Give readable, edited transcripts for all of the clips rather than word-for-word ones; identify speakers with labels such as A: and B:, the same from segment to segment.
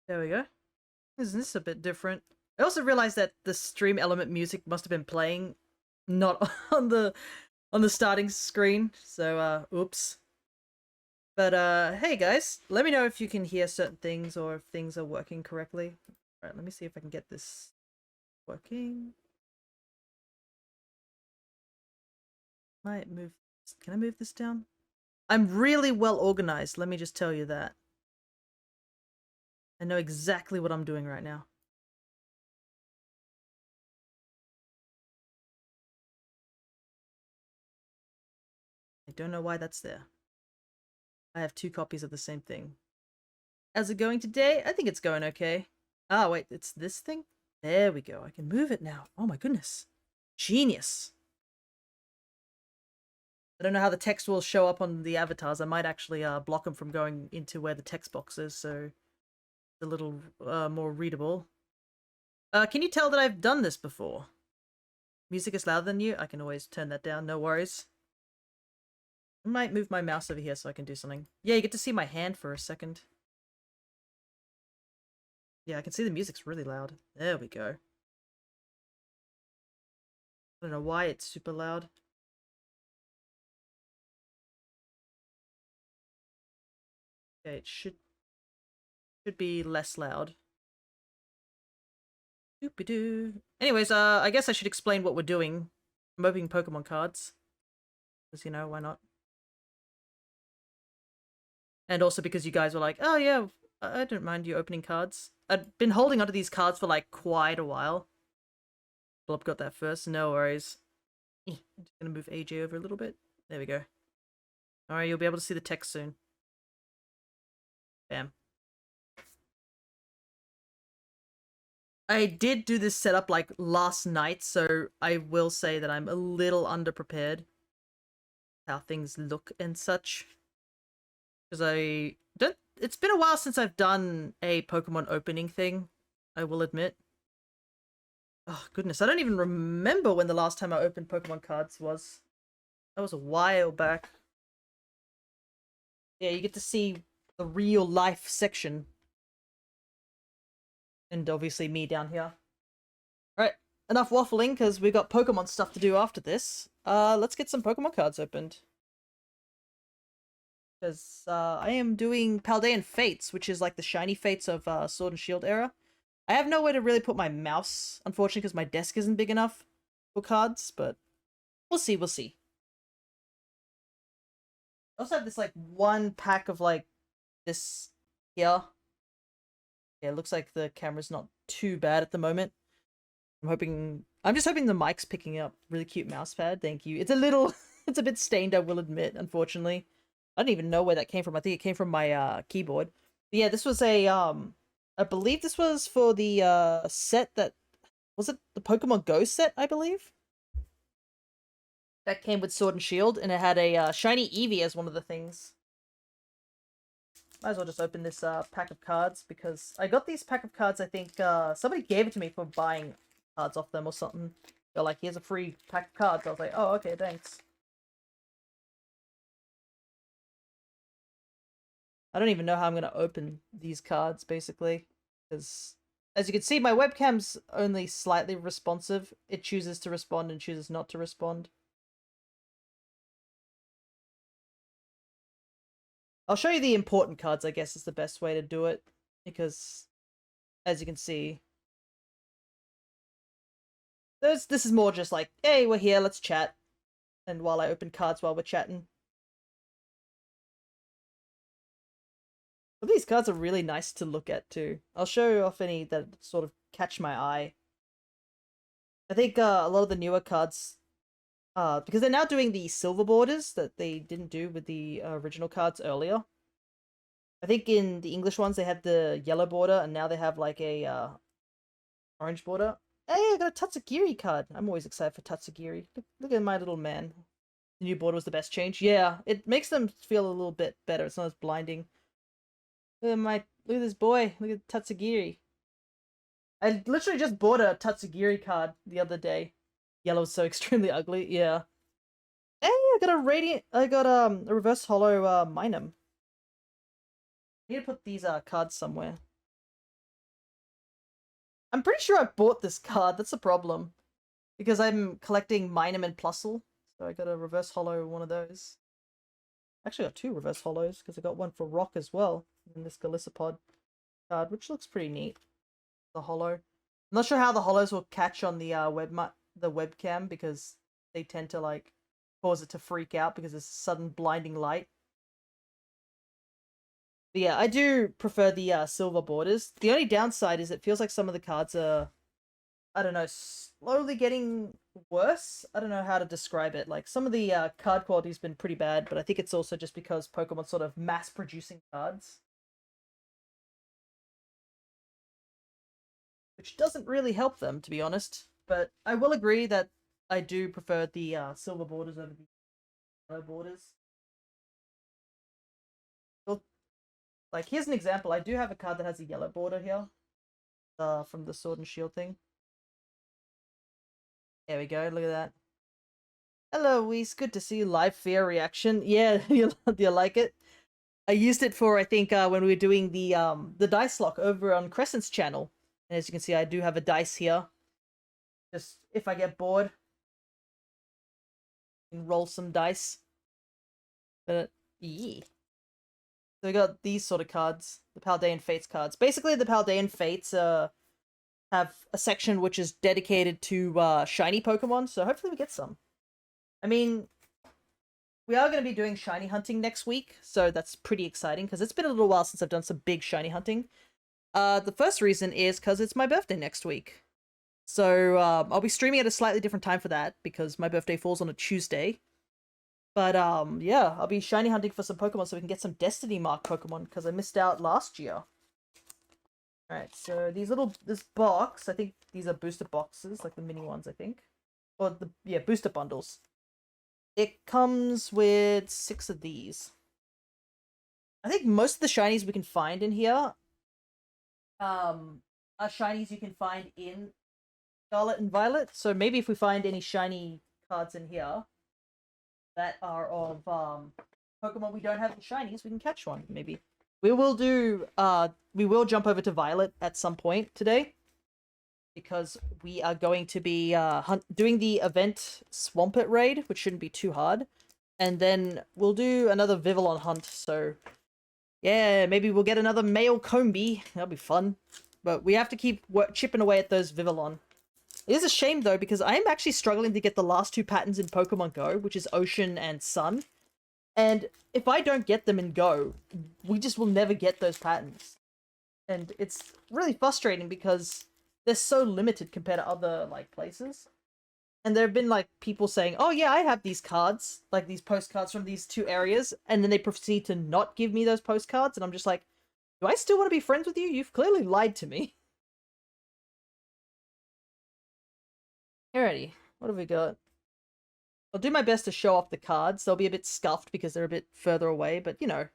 A: There we go. Isn't this a bit different? I also realized that the stream element music must have been playing not on the starting screen. So oops. But hey guys, let me know if you can hear certain things or if things are working correctly. Alright, let me see if I can get this working. Might move. Can I move this down? I'm really well organized, let me just tell you that. I know exactly what I'm doing right now. I don't know why that's there. I have 2 copies of the same thing. How's it going today? I think it's going okay. Ah, wait, it's this thing? There we go. I can move it now. Oh my goodness. Genius. I don't know how the text will show up on the avatars. I might actually block them from going into where the text box is, so it's a little more readable. Can you tell that I've done this before? Music is louder than you? I can always turn that down, no worries. I might move my mouse over here so I can do something. Yeah, you get to see my hand for a second. Yeah, I can see the music's really loud. There we go. I don't know why it's super loud. Okay, it should be less loud. Doopy-doo. Anyways, I guess I should explain what we're doing. I'm opening Pokemon cards. Because, you know, why not? And also because you guys were like, oh yeah, I don't mind you opening cards. I've been holding onto these cards for like quite a while. Blob got that first, no worries. I'm just gonna move AJ over a little bit. There we go. Alright, you'll be able to see the text soon. Bam. I did do this setup like last night, so I will say that I'm a little underprepared. How things look and such. Because I don't. It's been a while since I've done a Pokemon opening thing, I will admit. Oh, goodness. I don't even remember when the last time I opened Pokemon cards was. That was a while back. Yeah, you get to see the real life section. And obviously me down here. Alright, enough waffling, because we've got Pokemon stuff to do after this. Let's get some Pokemon cards opened. Because I am doing Paldean Fates, which is like the shiny fates of Sword and Shield era. I have nowhere to really put my mouse, unfortunately, because my desk isn't big enough for cards, but we'll see, we'll see. I also have this, like, one pack of, like, this here. Yeah, it looks like the camera's not too bad at the moment. I'm just hoping the mic's picking up. Really cute mouse pad, thank you. It's a little, it's a bit stained, I will admit, unfortunately. I don't even know where that came from. I think it came from my keyboard. But yeah, this was a I believe this was for the set that was it the Pokemon Go set, I believe? That came with Sword and Shield, and it had a shiny Eevee as one of the things. Might as well just open this pack of cards, because I got these pack of cards, I think somebody gave it to me for buying cards off them or something. They're like, here's a free pack of cards. I was like, oh, okay, thanks. I don't even know how I'm going to open these cards, basically. Because, as you can see, my webcam's only slightly responsive. It chooses to respond and chooses not to respond. I'll show you the important cards, I guess, is the best way to do it. Because, as you can see, this is more just like, hey, we're here, let's chat. And while I open cards while we're chatting. But these cards are really nice to look at, too. I'll show you off any that sort of catch my eye. I think a lot of the newer cards, because they're now doing the silver borders that they didn't do with the original cards earlier. I think in the English ones they had the yellow border, and now they have like a orange border. Hey, I got a Tatsugiri card. I'm always excited for Tatsugiri. Look at my little man. The new border was the best change. Yeah, it makes them feel a little bit better. It's not as blinding. Look at this boy. Look at Tatsugiri. I literally just bought a Tatsugiri card the other day. Yellow's so extremely ugly. Yeah. Hey, I got a reverse hollow Minun. I need to put these cards somewhere. I'm pretty sure I bought this card. That's a problem. Because I'm collecting Minum and Plusle. So I got a reverse holo one of those. Actually, I got two reverse holos because I got one for Rock as well. And this Galissapod card, which looks pretty neat. The holo. I'm not sure how the holos will catch on the the webcam because they tend to like cause it to freak out because there's sudden blinding light. But yeah, I do prefer the silver borders. The only downside is it feels like some of the cards are, I don't know, slowly getting worse. I don't know how to describe it. Like, some of the card quality's been pretty bad, but I think it's also just because Pokemon's sort of mass-producing cards. Which doesn't really help them, to be honest. But I will agree that I do prefer the silver borders over the yellow borders. So, like, here's an example. I do have a card that has a yellow border here. From the Sword and Shield thing. There we go, look at that. Hello, Weiss. Good to see you. Live fair reaction. Yeah, you like it? I used it for, I think, when we were doing the dice lock over on Crescent's channel. And as you can see, I do have a dice here. Just if I get bored, and roll some dice. But yeah. So we got these sort of cards, the Paldean Fates cards. Basically, the Paldean Fates have a section which is dedicated to shiny Pokemon. So hopefully we get some. I mean, we are going to be doing shiny hunting next week, so that's pretty exciting because it's been a little while since I've done some big shiny hunting. The first reason is because it's my birthday next week. So I'll be streaming at a slightly different time for that because my birthday falls on a Tuesday. But yeah, I'll be shiny hunting for some Pokemon so we can get some Destiny Mark Pokemon because I missed out last year. Alright, so this box, I think these are booster boxes, like the mini ones, I think. Or booster bundles. It comes with 6 of these. I think most of the shinies we can find in here are shinies you can find in Scarlet and Violet. So maybe if we find any shiny cards in here that are of Pokemon we don't have in shinies, we can catch one, maybe. We will jump over to Violet at some point today. Because we are going to be doing the event Swampert raid, which shouldn't be too hard. And then we'll do another Vivillon hunt, so yeah, maybe we'll get another male Combee. That'll be fun. But we have to keep chipping away at those Vivillon. It is a shame, though, because I am actually struggling to get the last 2 patterns in Pokemon Go, which is Ocean and Sun. And if I don't get them in Go, we just will never get those patterns. And it's really frustrating because they're so limited compared to other, like, places. And there have been, like, people saying, oh, yeah, I have these cards, like, these postcards from these 2 areas, and then they proceed to not give me those postcards, and I'm just like, do I still want to be friends with you? You've clearly lied to me. Alrighty, what have we got? I'll do my best to show off the cards. They'll be a bit scuffed because they're a bit further away, but, you know,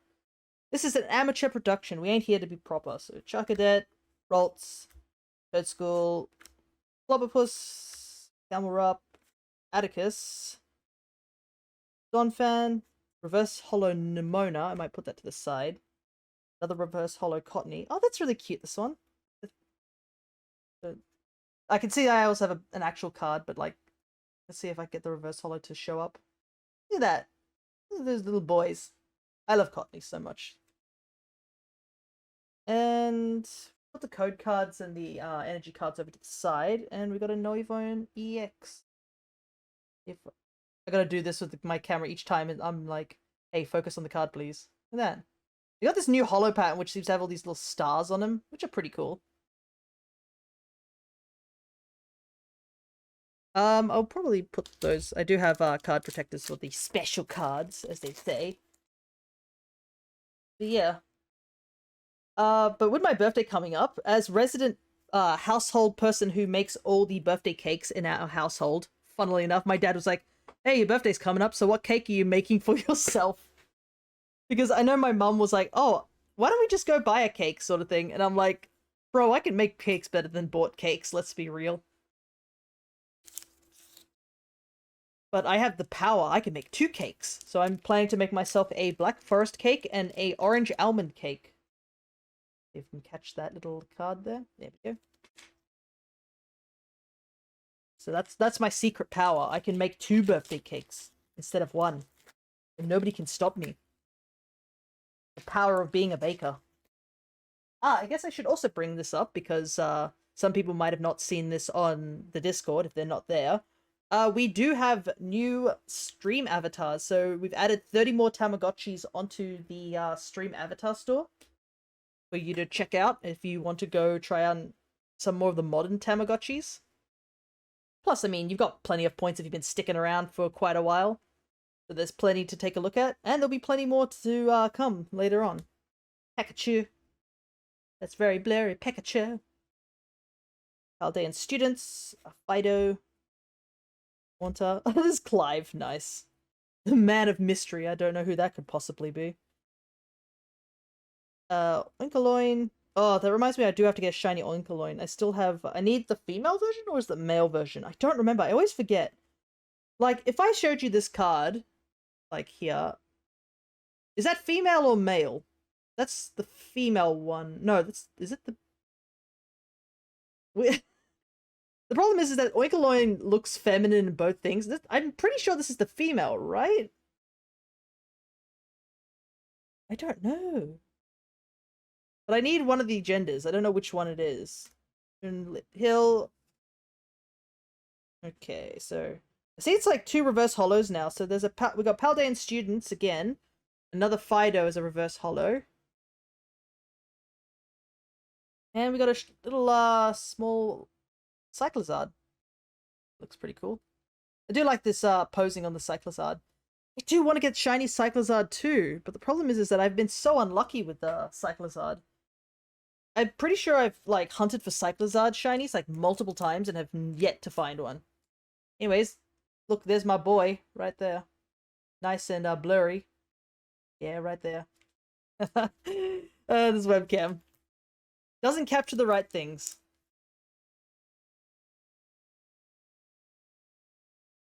A: this is an amateur production. We ain't here to be proper. So, Charcadet, Ralts, Third School, Clobberpuss, Camelrup, Atticus, Donphan, Reverse Holo Nimona. I might put that to the side. Another Reverse Holo Cottony. Oh, that's really cute, this one. I can see I also have an actual card, but, like, let's see if I can get the Reverse Holo to show up. Look at that. Look at those little boys. I love Cottony so much. And put the code cards and the energy cards over to the side, and we got a Noivern EX. If I gotta do this with my camera each time, and I'm like, hey, focus on the card, please. Look at that. We got this new holo pattern, which seems to have all these little stars on them, which are pretty cool. I'll probably put those. I do have card protectors for the special cards, as they say. But yeah. But with my birthday coming up, as resident household person who makes all the birthday cakes in our household, funnily enough, my dad was like, hey, your birthday's coming up, so what cake are you making for yourself? Because I know my mum was like, oh, why don't we just go buy a cake, sort of thing? And I'm like, bro, I can make cakes better than bought cakes, let's be real. But I have the power, I can make 2 cakes. So I'm planning to make myself a black forest cake and a orange almond cake. If you can catch that little card there. There we go. So that's my secret power. I can make 2 birthday cakes instead of 1. And nobody can stop me. The power of being a baker. I guess I should also bring this up because some people might have not seen this on the Discord if they're not there. We do have new stream avatars, so we've added 30 more Tamagotchis onto the stream avatar store for you to check out if you want to go try on some more of the modern Tamagotchis. Plus, I mean, you've got plenty of points if you've been sticking around for quite a while. So there's plenty to take a look at, and there'll be plenty more to come later on. Pikachu. That's very blurry. Pikachu. Paldean students. Fido. Wanta. This is Clive. Nice. The man of mystery. I don't know who that could possibly be. Oinkoloin. Oh, that reminds me I do have to get a shiny Oinkoloin. I still have... I need the female version or is it the male version? I don't remember. I always forget. Like, if I showed you this card, like here, is that female or male? That's the female one. No, that's... Is it the... The problem is that Oinkoloin looks feminine in both things. I'm pretty sure this is the female, right? I don't know. But I need one of the genders. I don't know which one it is. Hill. Okay, so... I see it's like 2 reverse hollows now. So there's we got Paldean students again. Another Fido is a reverse hollow. And we got a little small Cyclozard. Looks pretty cool. I do like this posing on the Cyclozard. I do want to get shiny Cyclozard too, but the problem is that I've been so unlucky with the Cyclozard. I'm pretty sure I've like hunted for Cyclozard shinies like multiple times and have yet to find one. Anyways, look, there's my boy right there. Nice and blurry. Yeah, right there. This webcam doesn't capture the right things.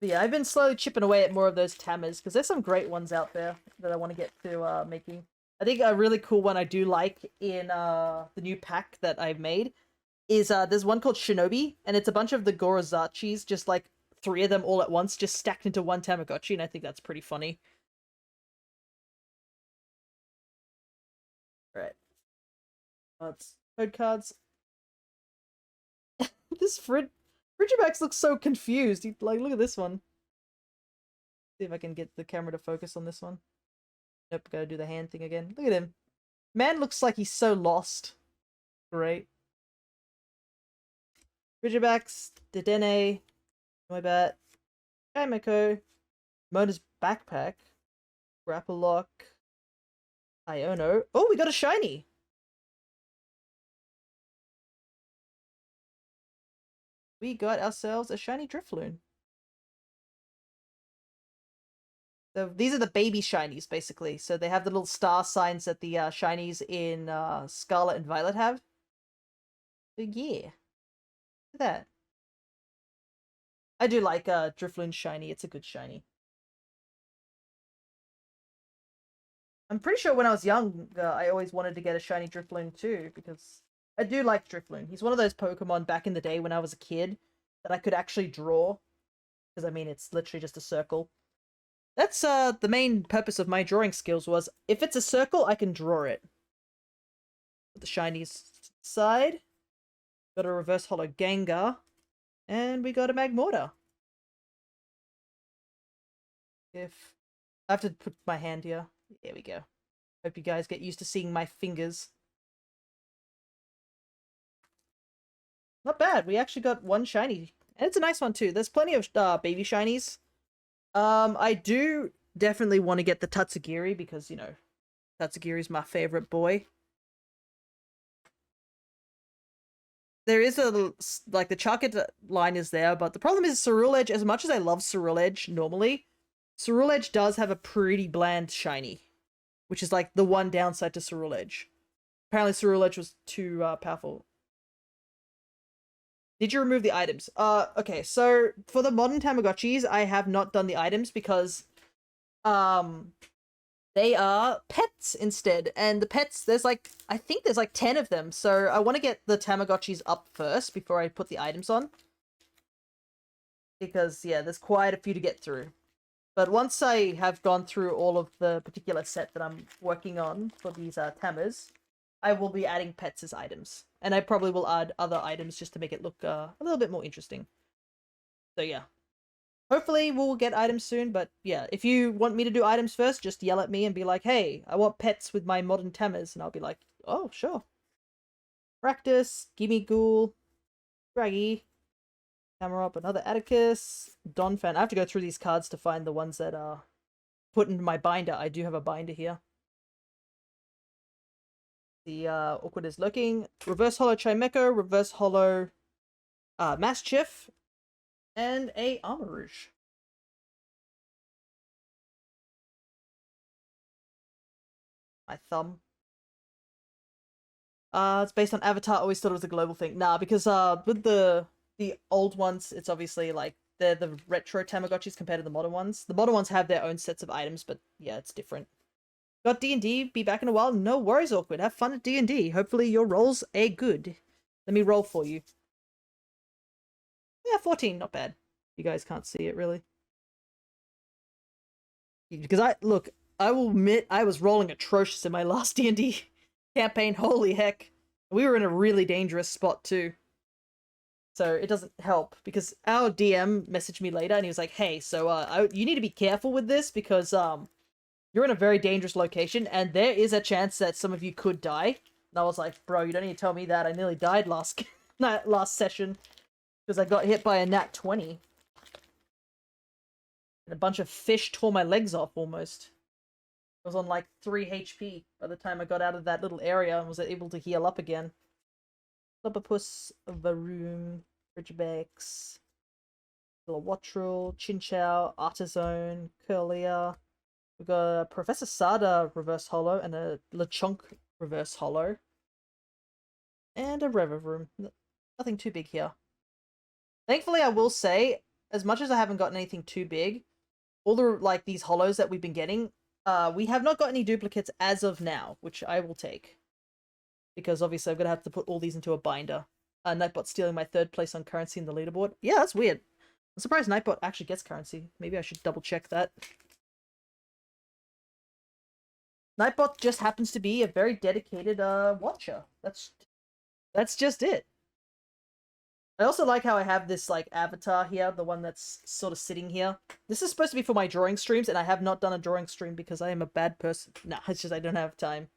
A: But yeah, I've been slowly chipping away at more of those Tammers because there's some great ones out there that I want to get to making. I think a really cool one I do like in the new pack that I've made is there's one called Shinobi, and it's a bunch of the Gorazachis, just like 3 of them all at once, just stacked into one Tamagotchi, and I think that's pretty funny. Alright. Let's code cards. This Frigibax looks so confused. Like, look at this one. See if I can get the camera to focus on this one. Nope, gotta do the hand thing again. Look at him. Man looks like he's so lost. Great. Frigibax, Dedenne, Noibat, Kaimako, Mona's Backpack, Grappalock, Iono. Oh, we got a shiny! We got ourselves a shiny Drifloon. So these are the baby shinies, basically. So they have the little star signs that the shinies in Scarlet and Violet have. So yeah. Look at that. I do like Drifloon shiny. It's a good shiny. I'm pretty sure when I was young, I always wanted to get a shiny Drifloon too, because I do like Drifloon. He's one of those Pokemon back in the day when I was a kid that I could actually draw. Because, I mean, it's literally just a circle. That's the main purpose of my drawing skills was, if it's a circle, I can draw it. Put the shinies side. Got a reverse hollow Gengar. And we got a Magmortar. If I have to put my hand here. There we go. Hope you guys get used to seeing my fingers. Not bad. We actually got one shiny. And it's a nice one too. There's plenty of baby shinies. I do definitely want to get the Tatsugiri because, you know, Tatsugiri's my favorite boy. There is a, like, the Charkit line is there, but the problem is Ceruledge, as much as I love Ceruledge normally, Ceruledge does have a pretty bland shiny, which is, like, the one downside to Ceruledge. Apparently Ceruledge was too powerful. Did you remove the items? Okay, so for the modern Tamagotchis, I have not done the items because, they are pets instead. And the pets, there's like, I think there's like 10 of them. So I want to get the Tamagotchis up first before I put the items on. because yeah, there's quite a few to get through. But once I have gone through all of the particular set that I'm working on for these Tamers, I will be adding pets as items. And I probably will add other items just to make it look a little bit more interesting. So yeah. Hopefully we'll get items soon, but yeah, if you want me to do items first, just yell at me and be like, hey, I want pets with my modern Tamers, and I'll be like, oh, sure. Practice, Gimme Ghoul, Draggy, Camerop, another Atticus, Donphan. I have to go through these cards to find the ones that are put into my binder. I do have a binder here. The Awkward is looking. Reverse Hollow Chimecho, Reverse Hollow Mastiff, and a Armarouge. My thumb. It's based on Avatar. Always thought it was a global thing. Nah, because with the old ones, it's obviously like they're the retro Tamagotchis compared to the modern ones. The modern ones have their own sets of items, but yeah, it's different. Got D&D, be back in a while. No worries, Awkward. Have fun at D&D. Hopefully your rolls are good. Let me roll for you. Yeah, 14, not bad. You guys can't see it, really. Because I will admit, I was rolling atrocious in my last D&D campaign. Holy heck. We were in a really dangerous spot, too. So it doesn't help, because our DM messaged me later, and he was like, hey, so you need to be careful with this, because you're in a very dangerous location, and there is a chance that some of you could die. And I was like, bro, you don't need to tell me that. I nearly died last session, because I got hit by a nat 20. And a bunch of fish tore my legs off, almost. I was on like 3 HP by the time I got out of that little area and was able to heal up again. Lopapus, Varoom, Ridgebacks, Wattrel, Chinchou, Artizone, Curlier. We've got a Professor Sada Reverse Hollow and a Lechonk Reverse Hollow. And a Revavroom. Nothing too big here. Thankfully, I will say, as much as I haven't gotten anything too big, all the, like, these hollows that we've been getting, we have not got any duplicates as of now, which I will take. Because obviously I'm going to have to put all these into a binder. Nightbot stealing my 3rd place on currency in the leaderboard. Yeah, that's weird. I'm surprised Nightbot actually gets currency. Maybe I should double check that. Nightbot just happens to be a very dedicated watcher. That's just it. I also like how I have this like avatar here, the one that's sort of sitting here. This is supposed to be for my drawing streams, and I have not done a drawing stream because I am a bad person. Nah, it's just I don't have time.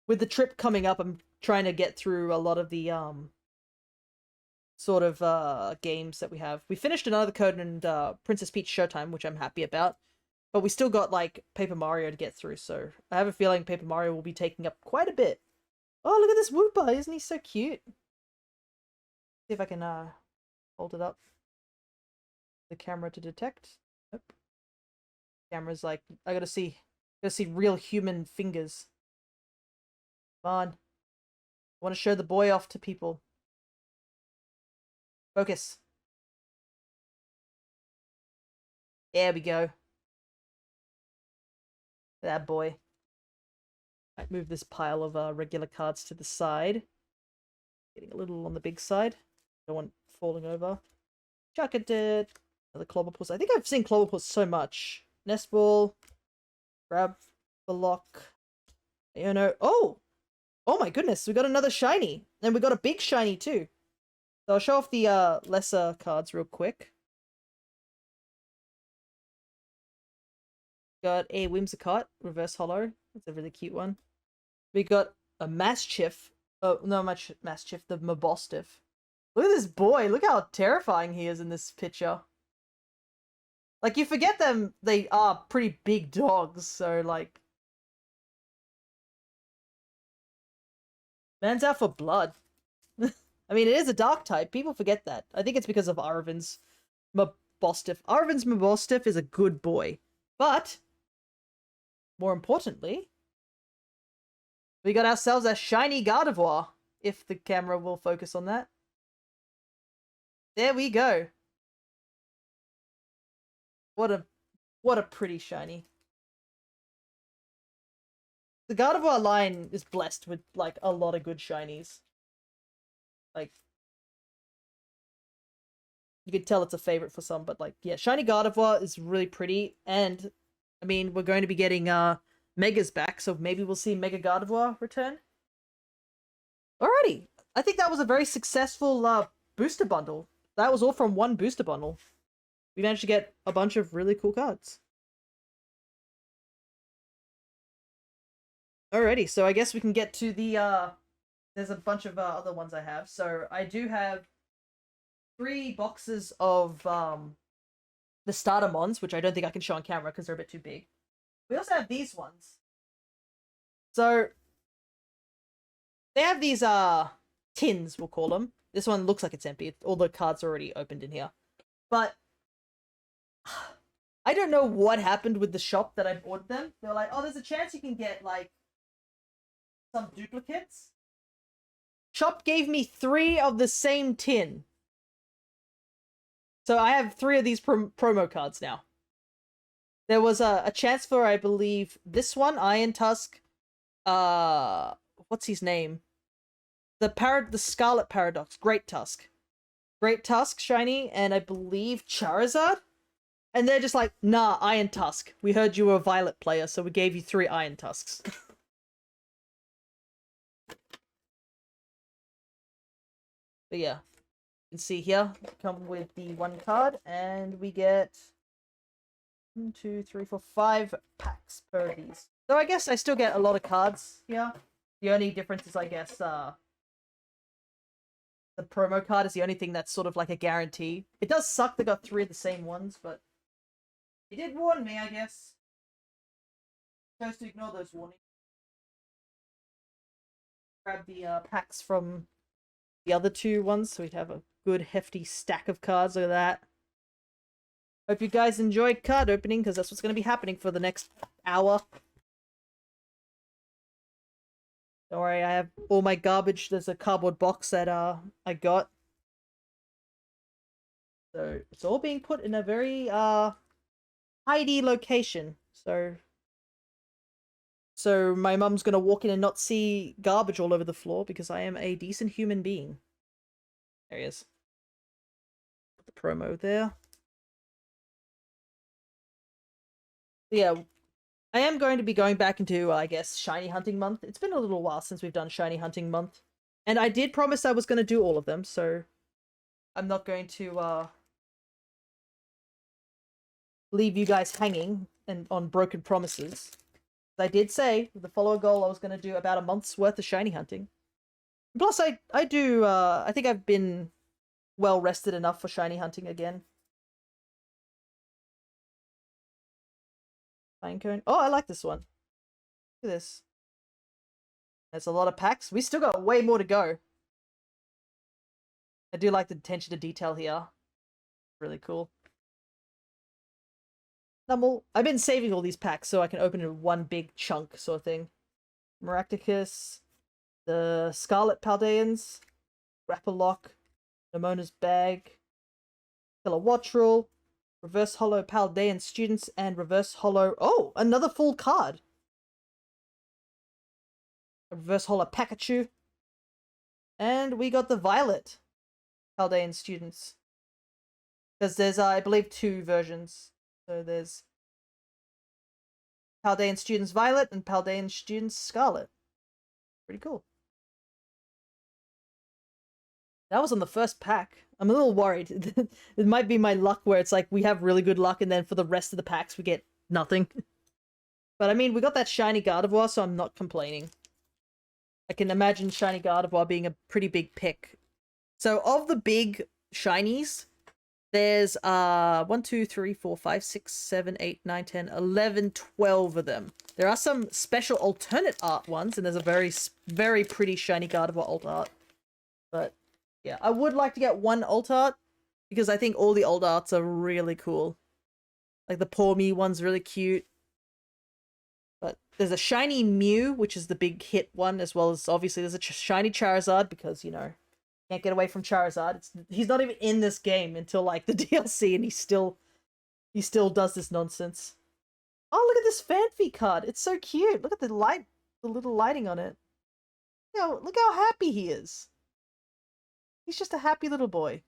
A: With the trip coming up, I'm trying to get through a lot of the sort of games that we have. We finished another code and Princess Peach Showtime, which I'm happy about. But we still got like Paper Mario to get through, so I have a feeling Paper Mario will be taking up quite a bit. Oh, look at this Wooper! Isn't he so cute? See if I can hold it up. The camera to detect. Nope. Camera's like, I gotta see real human fingers. Come on. I want to show the boy off to people. Focus. There we go. That boy. Might move this pile of regular cards to the side. Getting a little on the big side. Don't want falling over. Chuck it. Another Clobberpuss. I think I've seen Clobberpuss so much. Nest Ball. Grab the lock. You know. Oh! Oh my goodness, we got another shiny. And we got a big shiny too. So I'll show off the lesser cards real quick. Got a Whimsicott, Reverse Hollow. That's a really cute one. We got a Mastiff. Oh, no, Mastiff, the Mabostiff. Look at this boy. Look how terrifying he is in this picture. Like, you forget them, they are pretty big dogs, so, like... Man's out for blood. I mean, it is a dark type. People forget that. I think it's because of Aravin's Mabostiff. Aravin's Mabostiff is a good boy. But, more importantly, we got ourselves a shiny Gardevoir, if the camera will focus on that. There we go. What a pretty shiny. The Gardevoir line is blessed with, like, a lot of good shinies. Like, You could tell it's a favorite for some, but like, yeah, Shiny Gardevoir is really pretty, and I mean, we're going to be getting Megas back, so maybe we'll see Mega Gardevoir return. Alrighty, I think that was a very successful booster bundle. That was all from one booster bundle. We managed to get a bunch of really cool cards. Alrighty, so I guess we can get to the there's a bunch of other ones I have. So I do have 3 boxes of the starter mons, which I don't think I can show on camera because they're a bit too big. We also have these ones. So they have these tins, we'll call them. This one looks like it's empty. All the cards are already opened in here. But I don't know what happened with the shop that I bought them. They're like, oh, there's a chance you can get like some duplicates. Shop gave me 3 of the same tin. So I have 3 of these promo cards now. There was a chance for, I believe, this one, Iron Tusk. What's his name? The Scarlet Paradox, Great Tusk. Great Tusk, shiny, and I believe Charizard? And they're just like, nah, Iron Tusk. We heard you were a Violet player, so we gave you 3 Iron Tusks. But yeah, you can see here, come with the 1 card, and we get 1, 2, 3, 4, 5 packs per of these. So I guess I still get a lot of cards here. The only difference is, I guess, the promo card is the only thing that's sort of like a guarantee. It does suck they got 3 of the same ones, but he did warn me, I guess. Chose to ignore those warnings. Grab the packs from the other 2 ones, so we'd have a good hefty stack of cards. Look at that. Hope you guys enjoyed card opening, because that's what's going to be happening for the next hour. Don't worry, I have all my garbage. There's a cardboard box that I got. So it's all being put in a very tidy location. So my mum's gonna walk in and not see garbage all over the floor because I am a decent human being. There he is. Put the promo there. Yeah, I am going to be going back into, I guess, Shiny Hunting Month. It's been a little while since we've done Shiny Hunting Month. And I did promise I was going to do all of them, so I'm not going to leave you guys hanging and on broken promises. I did say, with the follower goal, I was going to do about a month's worth of shiny hunting. Plus, I think I've been well rested enough for shiny hunting again. Pinecone. Oh, I like this one. Look at this. There's a lot of packs. We still got way more to go. I do like the attention to detail here. Really cool. Numble. I've been saving all these packs so I can open it in one big chunk sort of thing. Maracticus, the Scarlet Paldeans, Rapperlock, Nemona's Bag, Kilowattrel, Reverse Holo Paldean Students, and Reverse Holo... Oh! Another full card! A Reverse Holo Pikachu. And we got the Violet Paldean Students. Because there's, I believe, 2 versions. So there's Paldean Students Violet and Paldean Students Scarlet. Pretty cool. That was on the first pack. I'm a little worried. It might be my luck where it's like we have really good luck and then for the rest of the packs we get nothing. But I mean, we got that Shiny Gardevoir, so I'm not complaining. I can imagine Shiny Gardevoir being a pretty big pick. So of the big shinies, there's 1, 2, 3, 4, 5, 6, 7, 8, 9, 10, 11, 12 of them. There are some special alternate art ones, and there's a very, very pretty Shiny Gardevoir alt art. But yeah, I would like to get one alt art, because I think all the alt arts are really cool. Like the Poor Me one's really cute. But there's a Shiny Mew, which is the big hit one, as well as obviously there's a Shiny Charizard, because, you know, can't get away from Charizard. He's not even in this game until like the DLC, and he still does this nonsense. Oh, look at this Fanfi card. It's so cute. Look at the light, the little lighting on it. Look how happy he is. He's just a happy little boy.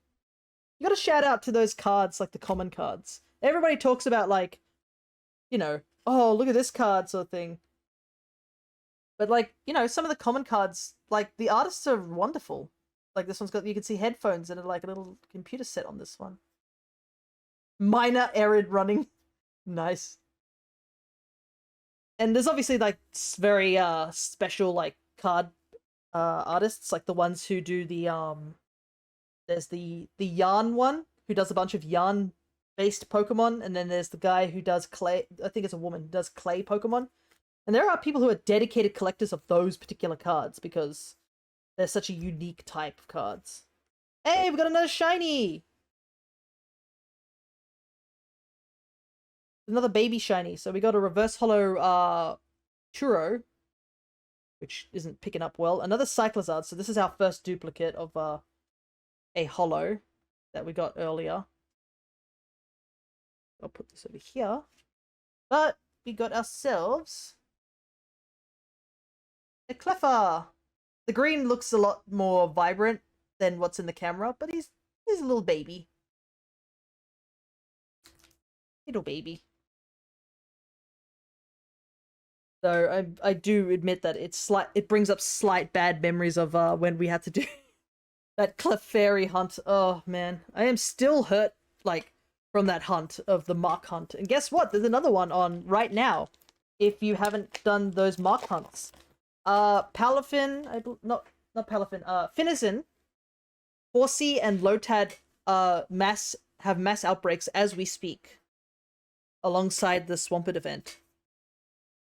A: You gotta shout out to those cards, like the common cards. Everybody talks about, like, you know, oh, look at this card sort of thing. But, like, you know, some of the common cards, like, the artists are wonderful. Like, this one's got, you can see headphones and, like, a little computer set on this one. Minor Arid running. Nice. And there's obviously, like, very, special, like, card, artists, like the ones who do the, there's the yarn one, who does a bunch of yarn based Pokemon, and then there's the guy who does clay, I think it's a woman, who does clay Pokemon. And there are people who are dedicated collectors of those particular cards because they're such a unique type of cards. Hey, we got another shiny! Another baby shiny. So we got a reverse holo Churro, which isn't picking up well. Another Cyclizard. So this is our first duplicate of a holo that we got earlier. I'll put this over here. But we got ourselves a Cleffa. The green looks a lot more vibrant than what's in the camera, but he's a little baby. Little baby. So I do admit that it brings up slight bad memories of when we had to do that Clefairy hunt. Oh man, I am still hurt, like, from that hunt of the Mark hunt. And guess what? There's another one on right now. If you haven't done those Mark hunts, Palafin, not Palafin, Finizen, Horsey, and Lotad have mass outbreaks as we speak, alongside the Swampert event.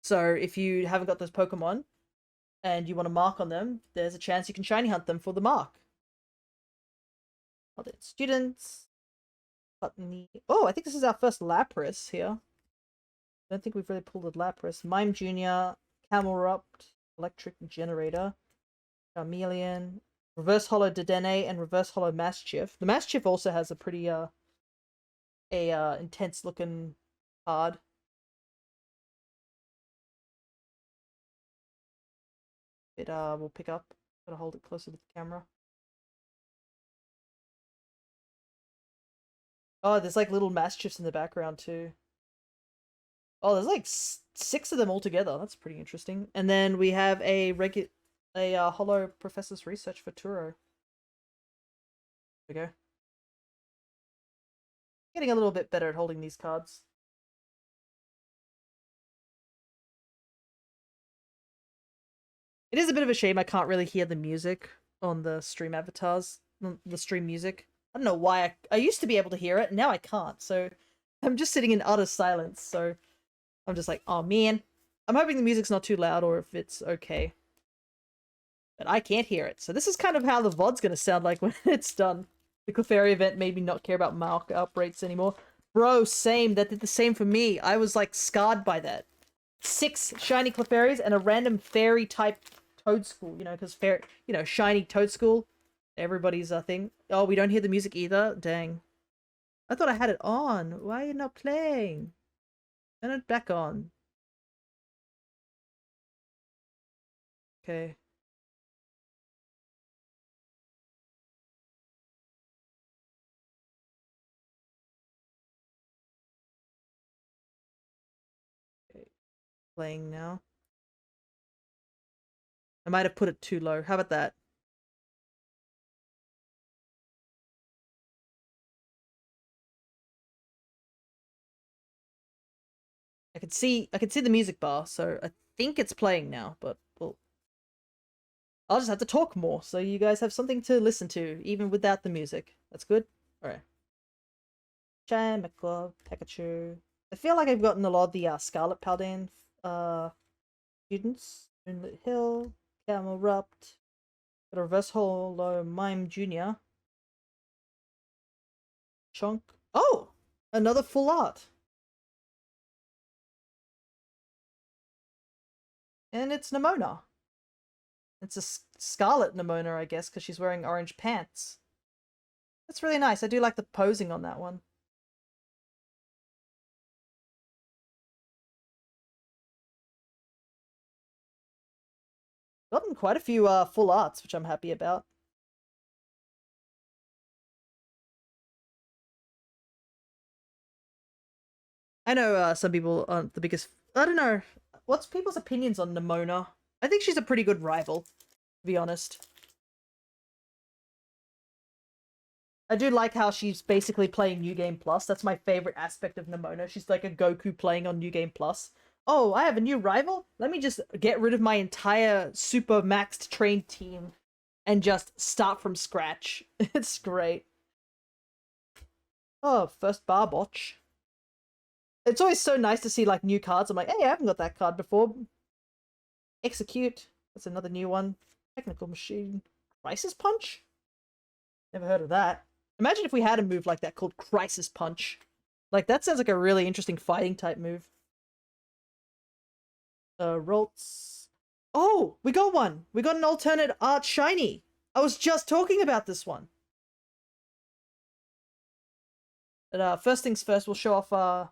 A: So if you haven't got those Pokemon and you want to mark on them, there's a chance you can shiny hunt them for the mark. Paldean students. Oh, I think this is our first Lapras here. I don't think we've really pulled a Lapras. Mime Jr., Camelrupt, Electric Generator, Charmeleon, Reverse Holo Dedenne, and Reverse Holo Mastiff. The Mastiff also has a pretty intense looking card. It will pick up. Gotta hold it closer to the camera. Oh, there's like little Mastiffs in the background too. Oh, there's like 6 of them all together. That's pretty interesting. And then we have a holo Professor's Research for Turo. There we go. Getting a little bit better at holding these cards. It is a bit of a shame I can't really hear the music on the stream avatars, the stream music. I don't know why I used to be able to hear it, now I can't. So I'm just sitting in utter silence. So I'm just like, oh man. I'm hoping the music's not too loud or if it's okay. But I can't hear it. So this is kind of how the VOD's going to sound like when it's done. The Clefairy event made me not care about mark outbreaks anymore. Bro, same. That did the same for me. I was like scarred by that. 6 shiny Clefairies and a random fairy type Toadschool, you know, because shiny Toadschool, everybody's thing. Oh, we don't hear the music either? Dang. I thought I had it on. Why are you not playing? Turn it back on. Okay. Okay. Playing now. I might have put it too low. How about that? I can see the music bar, so I think it's playing now, but well, I'll just have to talk more so you guys have something to listen to, even without the music. That's good? Alright. Charmander, Pikachu. I feel like I've gotten a lot of the Scarlet Paldean students. Moonlit Hill, Camelrupt, got a Reverse Holo Mime Jr. Chunk. Oh! Another full art. And it's Nimona. It's a Scarlet Nimona, I guess, because she's wearing orange pants. That's really nice. I do like the posing on that one. Gotten quite a few full arts, which I'm happy about. I know some people aren't the biggest. I don't know. What's people's opinions on Nimona? I think she's a pretty good rival, to be honest. I do like how she's basically playing New Game Plus. That's my favorite aspect of Nimona. She's like a Goku playing on New Game Plus. Oh, I have a new rival? Let me just get rid of my entire super maxed trained team and just start from scratch. It's great. Oh, first Barbotch. It's always so nice to see like new cards. I'm like, hey, I haven't got that card before. Execute. That's another new one. Technical Machine. Crisis Punch? Never heard of that. Imagine if we had a move like that called Crisis Punch. Like, that sounds like a really interesting fighting type move. Rolts. Oh, we got one. We got an alternate art shiny. I was just talking about this one. But first things first, we'll show off the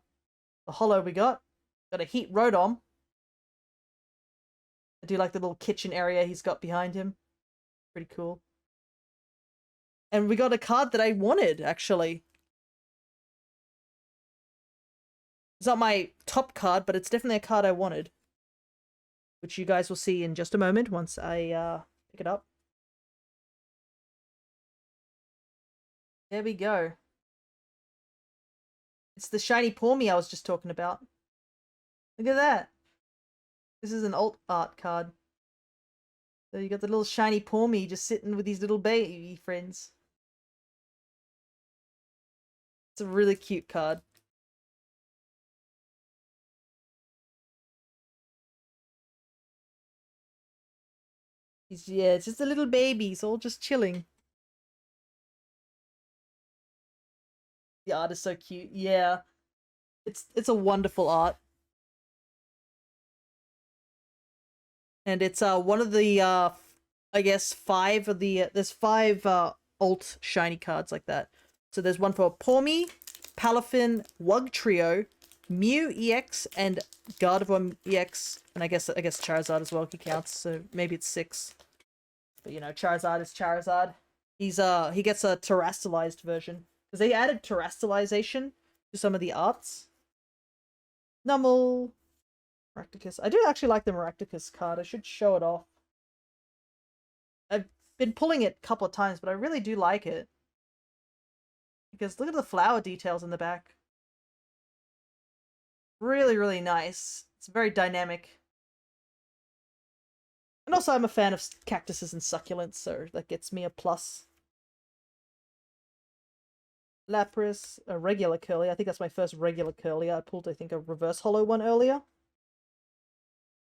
A: holo we got. Got a Heat Rodom. I do like the little kitchen area he's got behind him. Pretty cool. And we got a card that I wanted, actually. It's not my top card, but it's definitely a card I wanted. Which you guys will see in just a moment once I pick it up. There we go. It's the shiny Pawmi I was just talking about. Look at that. This is an alt art card. So you got the little shiny Pawmi just sitting with these little baby friends. It's a really cute card. Yeah, it's just a little baby. It's all just chilling. The art is so cute. Yeah. It's a wonderful art. And it's one of the I guess five of the there's five alt shiny cards like that. So there's one for Pawmi, Palafin, Wug Trio, Mew EX, and Gardevoir EX, and I guess Charizard as well, he counts, so maybe it's 6. But you know, Charizard is Charizard. He gets a terrestrialized version. Because they added terrestrialization to some of the arts. Numel. Maracticus. I do actually like the Maracticus card. I should show it off. I've been pulling it a couple of times, but I really do like it. Because look at the flower details in the back. Really, really nice. It's very dynamic. And also I'm a fan of cactuses and succulents, so that gets me a plus. Lapras, a regular curly. I think that's my first regular curly. I pulled, I think, a reverse holo one earlier.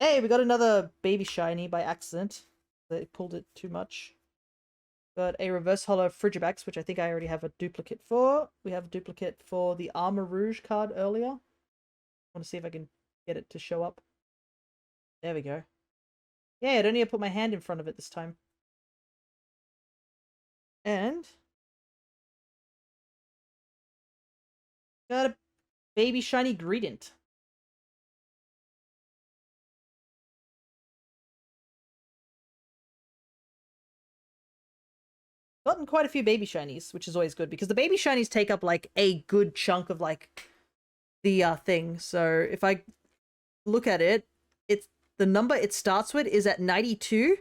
A: Hey, we got another baby shiny by accident. They pulled it too much. Got a reverse holo Frigibax, which I think I already have a duplicate for. We have a duplicate for the Armor Rouge card earlier. I want to see if I can get it to show up. There we go. Yeah, I don't need to put my hand in front of it this time. And got a baby shiny Greedent. Gotten quite a few baby shinies, which is always good because the baby shinies take up like a good chunk of like the thing. So if I look at it, it's the number it starts with is at 92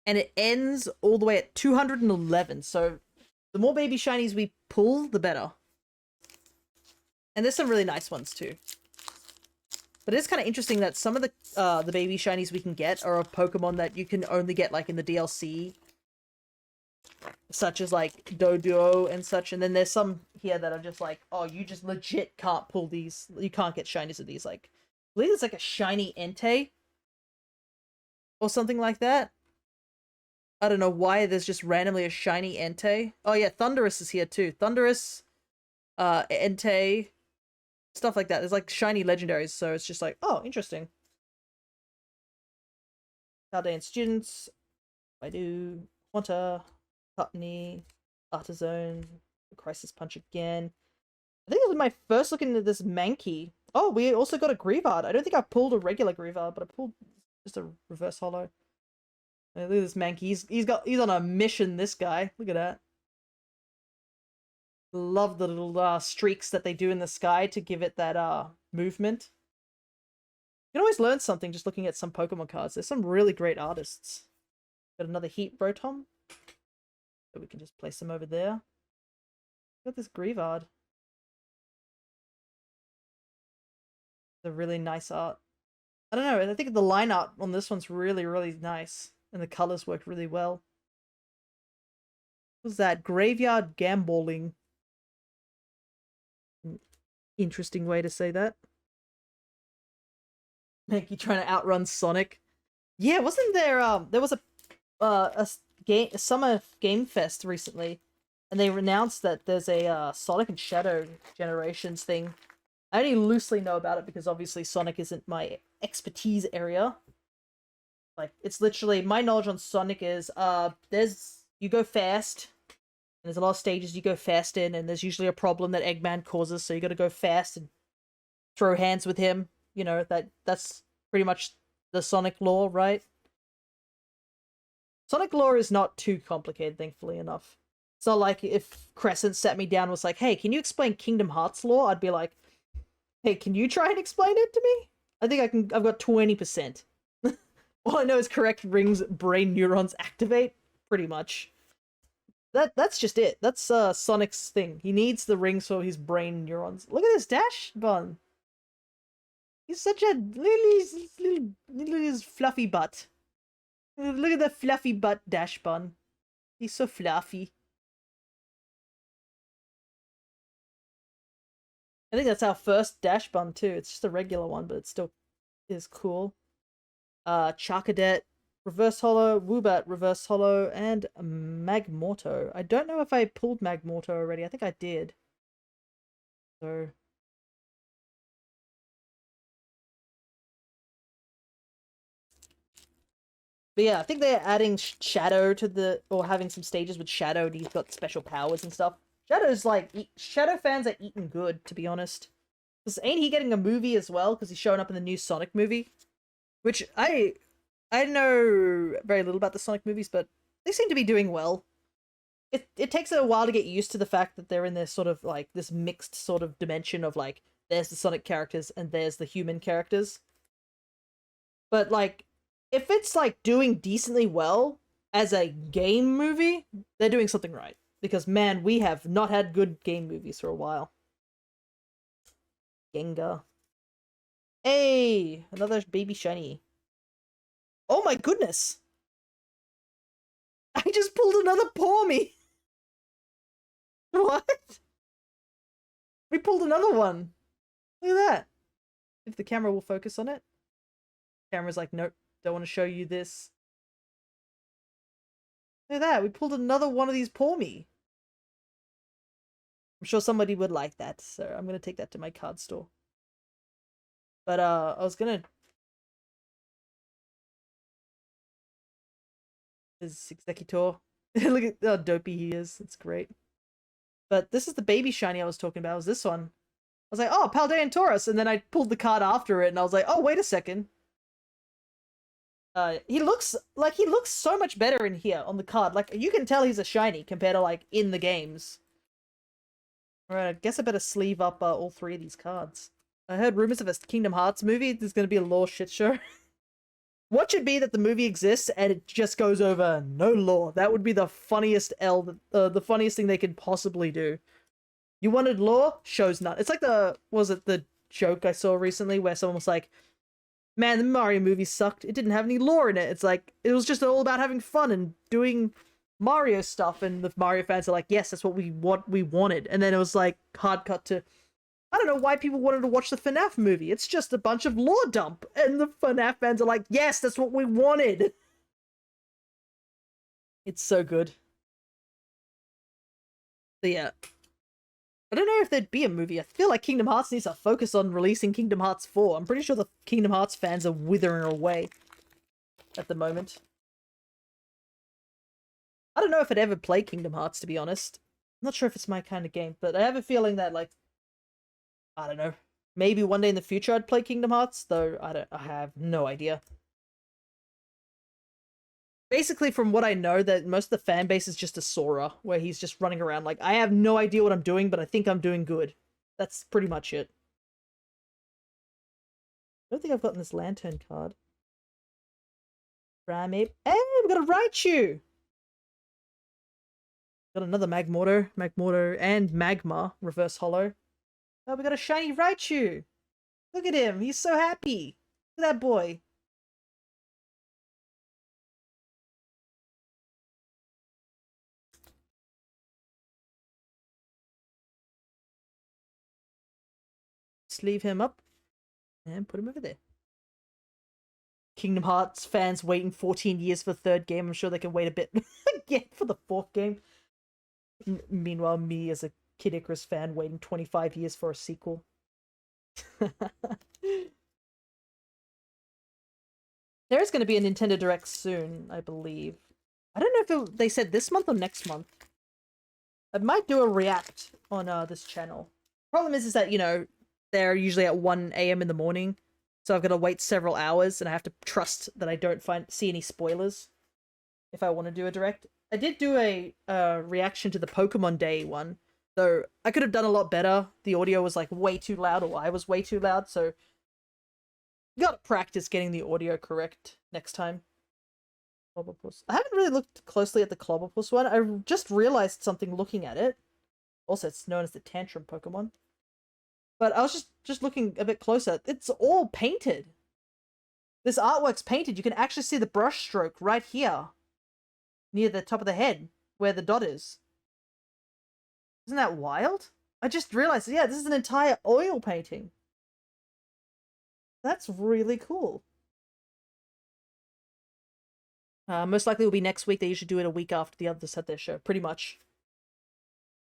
A: and it ends all the way at 211. So the more baby shinies we pull, the better. And there's some really nice ones too. But it's kind of interesting that some of the baby shinies we can get are a Pokemon that you can only get like in the DLC, such as like Doduo and such. And then there's some here that are just like, oh, you just legit can't pull these. You can't get shinies of these. Like, I believe it's like a shiny Entei or something like that. I don't know why there's just randomly a shiny Entei. Oh yeah, Thundurus is here too. Thundurus, Entei, stuff like that. There's like shiny legendaries, so it's just like, oh, interesting. Paldean Students, Baidu, Quanta, Putney, Artisan, Crisis Punch again. I think it was my first look into this Mankey. Oh, we also got a Grievard. I don't think I pulled a regular Grievard, but I pulled just a reverse holo. Look at this Mankey. He's on a mission, this guy. Look at that. Love the little streaks that they do in the sky to give it that movement. You can always learn something just looking at some Pokemon cards. There's some really great artists. Got another Heat Rotom. So we can just place them over there. Got this Greavard. The really nice art. I don't know, I think the line art on this one's really, really nice. And the colors work really well. What was that? Graveyard Gamballing. Interesting way to say that. Like you trying to outrun Sonic. Yeah, wasn't there there was a summer game fest recently, and they announced that there's a Sonic and Shadow Generations thing. I only loosely know about it because obviously Sonic isn't my expertise area. Like it's literally my knowledge on Sonic is there's you go fast. And there's a lot of stages you go fast in, and there's usually a problem that Eggman causes, so you gotta go fast and throw hands with him. You know, that's pretty much the Sonic lore, right? Sonic lore is not too complicated, thankfully enough. It's not like if Crescent sat me down and was like, hey, can you explain Kingdom Hearts lore? I'd be like, hey, can you try and explain it to me? I think I've got 20%. All I know is correct rings brain neurons activate, pretty much. That's just it. That's Sonic's thing. He needs the rings for his brain neurons. Look at this Dash Bun. He's such a little fluffy butt. Look at that fluffy butt Dash Bun. He's so fluffy. I think that's our first Dash Bun too. It's just a regular one, but it still is cool. Charcadet, Reverse Holo, Woobat, Reverse Holo, and Magmorto. I don't know if I pulled Magmorto already. I think I did. So... But yeah, I think they're adding Shadow to the... Or having some stages with Shadow, and he's got special powers and stuff. Shadow's like... Shadow fans are eating good, to be honest. Because ain't he getting a movie as well? Because he's showing up in the new Sonic movie. Which I know very little about the Sonic movies, but they seem to be doing well. It takes a while to get used to the fact that they're in this sort of like this mixed sort of dimension of like there's the Sonic characters and there's the human characters. But like if it's like doing decently well as a game movie, they're doing something right. Because man, we have not had good game movies for a while. Gengar. Hey, another baby shiny. Oh my goodness! I just pulled another Pawmi! What? We pulled another one! Look at that! If the camera will focus on it. Camera's like, nope, don't want to show you this. Look at that, we pulled another one of these Pawmi! I'm sure somebody would like that, so I'm gonna take that to my card store. But, I was gonna... His Executor. Look at how dopey he is. It's great. But this is the baby shiny I was talking about. It was this one. I was like, oh, Paldean Taurus. And then I pulled the card after it and I was like, oh, wait a second. He looks so much better in here on the card. Like, you can tell he's a shiny compared to, like, in the games. Alright, I guess I better sleeve up all three of these cards. I heard rumors of a Kingdom Hearts movie. There's gonna be a lore shit show. What should be that the movie exists and it just goes over no lore? That would be the funniest the funniest thing they could possibly do. You wanted lore? Shows none. It's like the joke I saw recently where someone was like, man, the Mario movie sucked. It didn't have any lore in it. It's like, it was just all about having fun and doing Mario stuff. And the Mario fans are like, yes, that's what we wanted. And then it was like, hard cut to... I don't know why people wanted to watch the FNAF movie. It's just a bunch of lore dump. And the FNAF fans are like, yes, that's what we wanted. It's so good. But yeah. I don't know if there'd be a movie. I feel like Kingdom Hearts needs to focus on releasing Kingdom Hearts 4. I'm pretty sure the Kingdom Hearts fans are withering away at the moment. I don't know if I'd ever play Kingdom Hearts, to be honest. I'm not sure if it's my kind of game, but I have a feeling that, like, I don't know. Maybe one day in the future I'd play Kingdom Hearts, though I have no idea. basically, from what I know, that most of the fan base is just a Sora, where he's just running around like, I have no idea what I'm doing, but I think I'm doing good. That's pretty much it. I don't think I've gotten this Lantern card. Primeape. Hey, we got a Raichu! Got another Magmortar, and Magma, reverse holo. Oh, we got a shiny Raichu! Look at him, he's so happy! Look at that boy! Sleeve him up, and put him over there. Kingdom Hearts fans waiting 14 years for the third game. I'm sure they can wait a bit again for the fourth game. Meanwhile, me as a Kid Icarus fan waiting 25 years for a sequel. There is going to be a Nintendo Direct soon, I believe. I don't know if they said this month or next month. I might do a react on this channel. Problem is that, you know, they're usually at 1 a.m. in the morning. So I've got to wait several hours, and I have to trust that I don't see any spoilers if I want to do a direct. I did do a reaction to the Pokemon Day one, though I could have done a lot better. The audio was like way too loud, or I was way too loud, so you gotta practice getting the audio correct next time. Clobberpuss. I haven't really looked closely at the Clobberpuss one. I just realized something looking at it. Also, it's known as the Tantrum Pokemon. But I was just looking a bit closer. It's all painted. This artwork's painted. You can actually see the brush stroke right here. Near the top of the head, where the dot is. Isn't that wild? I just realized, yeah, this is an entire oil painting. That's really cool. Most likely will be next week. They usually do it a week after the others had their show, pretty much.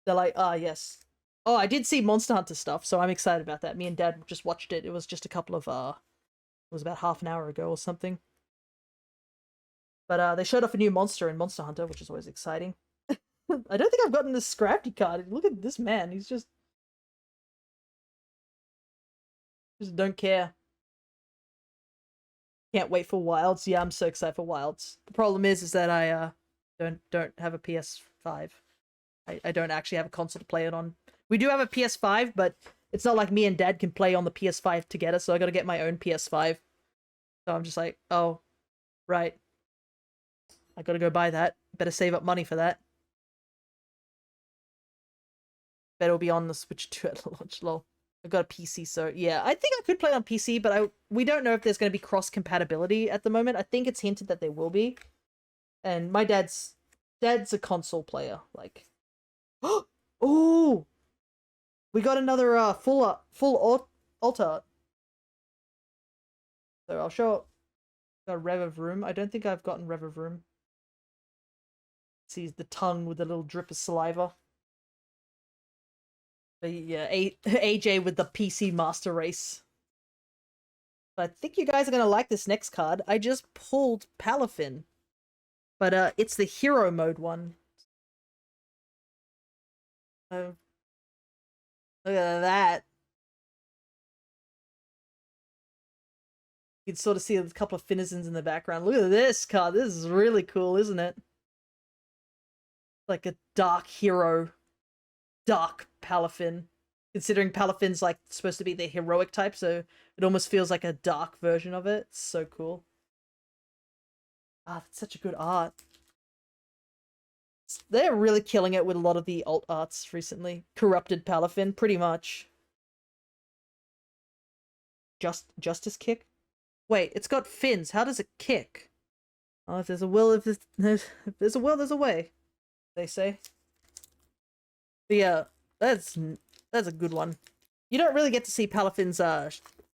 A: They're like, yes. Oh, I did see Monster Hunter stuff, so I'm excited about that. Me and Dad just watched it. It was just a couple of, it was about half an hour ago or something. But they showed off a new monster in Monster Hunter, which is always exciting. I don't think I've gotten this Scrafty card. Look at this man. He's just don't care. Can't wait for Wilds. Yeah, I'm so excited for Wilds. The problem is that I don't have a PS5. I don't actually have a console to play it on. We do have a PS5, but it's not like me and Dad can play on the PS5 together, so I gotta get my own PS5. So I'm just like, oh, right. I gotta go buy that. Better save up money for that. Bet it'll be on the Switch 2 at launch, lol. I've got a PC, so yeah. I think I could play on PC, but we don't know if there's going to be cross-compatibility at the moment. I think it's hinted that there will be. And my dad's a console player, like... Oh! We got another full alt art. So I'll show... Got Rev of Room. I don't think I've gotten Rev of Room. See the tongue with a little drip of saliva. But yeah, AJ with the PC Master Race. But I think you guys are going to like this next card. I just pulled Palafin. But it's the hero mode one. Oh. Look at that. You can sort of see a couple of Finizons in the background. Look at this card. This is really cool, isn't it? Like a dark hero. Dark Palafin. Considering Palafin's like supposed to be the heroic type, so it almost feels like a dark version of it. It's so cool. Ah, that's such a good art. They're really killing it with a lot of the alt arts recently. Corrupted Palafin, pretty much. Justice kick? Wait, it's got fins. How does it kick? Oh, if there's a will, if there's a will, there's a way. They say. But yeah, that's a good one. You don't really get to see Palafin's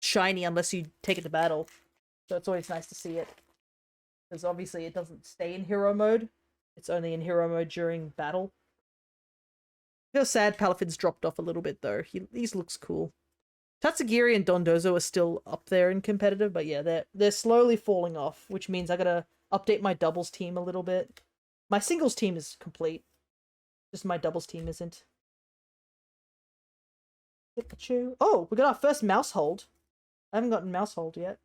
A: shiny unless you take it to battle. So it's always nice to see it. Because obviously it doesn't stay in hero mode. It's only in hero mode during battle. I feel sad Palafin's dropped off a little bit though. He looks cool. Tatsugiri and Dondozo are still up there in competitive, but yeah, they're slowly falling off, which means I gotta update my doubles team a little bit. My singles team is complete. Just my doubles team isn't. Pikachu. Oh, we got our first mouse hold. I haven't gotten mouse hold yet.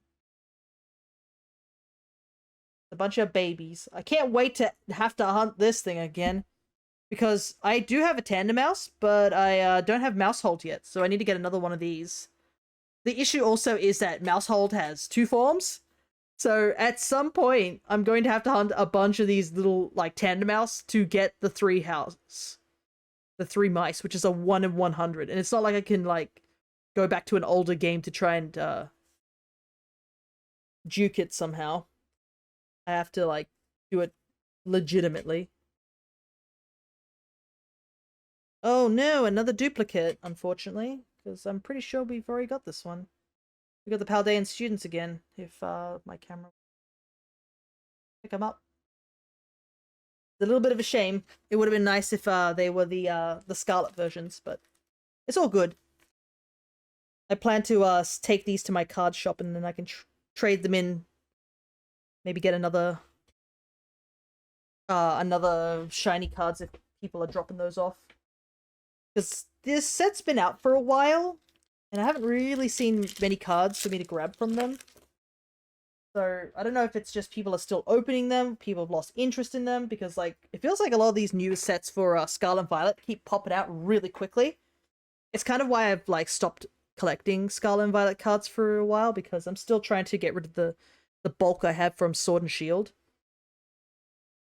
A: The A bunch of babies. I can't wait to have to hunt this thing again. Because I do have a tandem mouse, but I don't have mouse hold yet, so I need to get another one of these. The issue also is that mouse hold has 2 forms, so at some point I'm going to have to hunt a bunch of these little like tandem mouse to get the 3 mice, which is a 1 in 100, and it's not like I can like go back to an older game to try and juke it somehow. I have to like do it legitimately. Oh no, another duplicate, unfortunately, because I'm pretty sure we've already got this one. We got the Paldean students again, if my camera pick them up. It's a little bit of a shame. It would have been nice if they were the Scarlet versions, but it's all good. I plan to take these to my card shop and then I can trade them in. Maybe get another shiny cards if people are dropping those off. Because this set's been out for a while, and I haven't really seen many cards for me to grab from them. So, I don't know if it's just people are still opening them, people have lost interest in them, because, like, it feels like a lot of these new sets for Scarlet and Violet keep popping out really quickly. It's kind of why I've, like, stopped collecting Scarlet and Violet cards for a while, because I'm still trying to get rid of the bulk I have from Sword and Shield.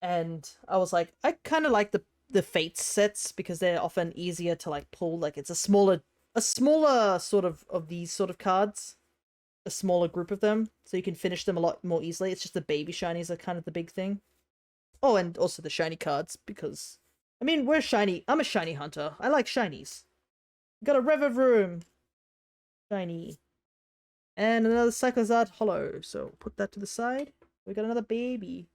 A: And I was like, I kind of like the Fates sets because they're often easier to like pull. Like it's a smaller sort of these sort of cards, a smaller group of them, so you can finish them a lot more easily. It's just the baby shinies are kind of the big thing. Oh, and also the shiny cards because I mean I'm a shiny hunter. I like shinies. Got a Rev shiny, and another Cyclozard Hollow. So put that to the side. We got another baby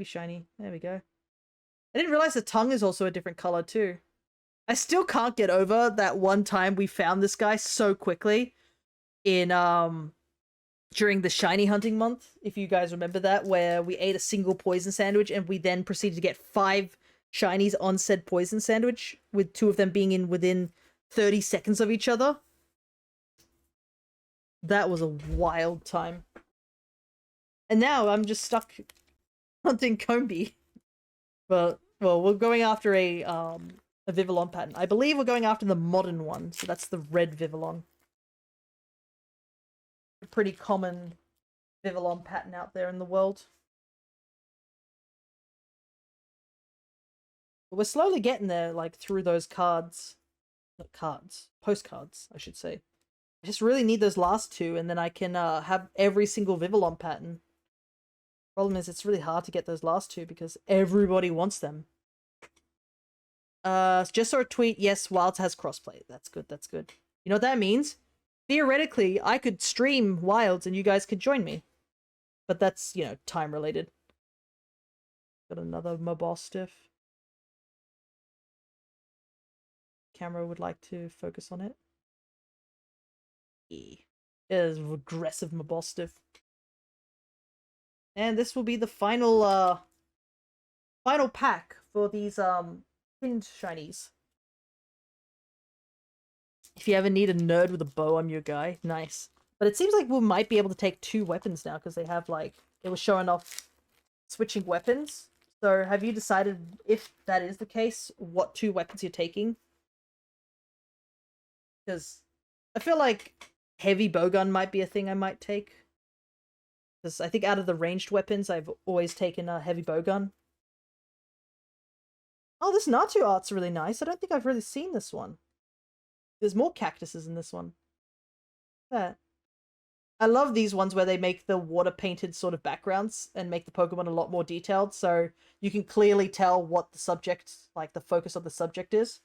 A: shiny. There we go. I didn't realize the tongue is also a different color too. I still can't get over that one time we found this guy so quickly in during the shiny hunting month, if you guys remember that, where we ate a single poison sandwich and we then proceeded to get 5 shinies on said poison sandwich, with 2 of them being in within 30 seconds of each other. That was a wild time. And now I'm just stuck hunting Combi. But well, we're going after a Vivillon pattern. I believe we're going after the modern one, so that's the red Vivillon. A pretty common Vivillon pattern out there in the world. But we're slowly getting there, like through those cards. Not cards. Postcards, I should say. I just really need those last 2, and then I can have every single Vivillon pattern. Problem is, it's really hard to get those last 2 because everybody wants them. Just saw a tweet. Yes, Wilds has crossplay. That's good. That's good. You know what that means? Theoretically, I could stream Wilds and you guys could join me. But that's, you know, time related. Got another Mabostiff. Camera would like to focus on it. Yeah. It is regressive Mabostiff. And this will be the final final pack for these pinned shinies. If you ever need a nerd with a bow, I'm your guy. Nice. But it seems like we might be able to take 2 weapons now because they have like it was showing off switching weapons. So have you decided, if that is the case, what 2 weapons you're taking? Because I feel like heavy bowgun might be a thing I might take. Because I think out of the ranged weapons, I've always taken a heavy bowgun. Oh, this Natu art's really nice. I don't think I've really seen this one. There's more cactuses in this one. Yeah. I love these ones where they make the water painted sort of backgrounds and make the Pokemon a lot more detailed, so you can clearly tell what the subject, like the focus of the subject is.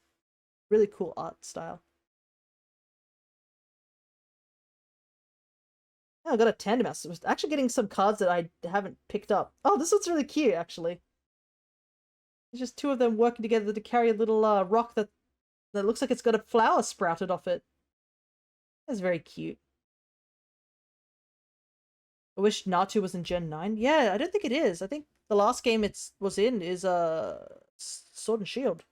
A: Really cool art style. Oh, I got a tandem mouse. I was actually getting some cards that I haven't picked up. Oh, this one's really cute, actually. It's just 2 of them working together to carry a little rock that looks like it's got a flower sprouted off it. That's very cute. I wish Natu was in Gen 9. Yeah, I don't think it is. I think the last game it was in is Sword and Shield.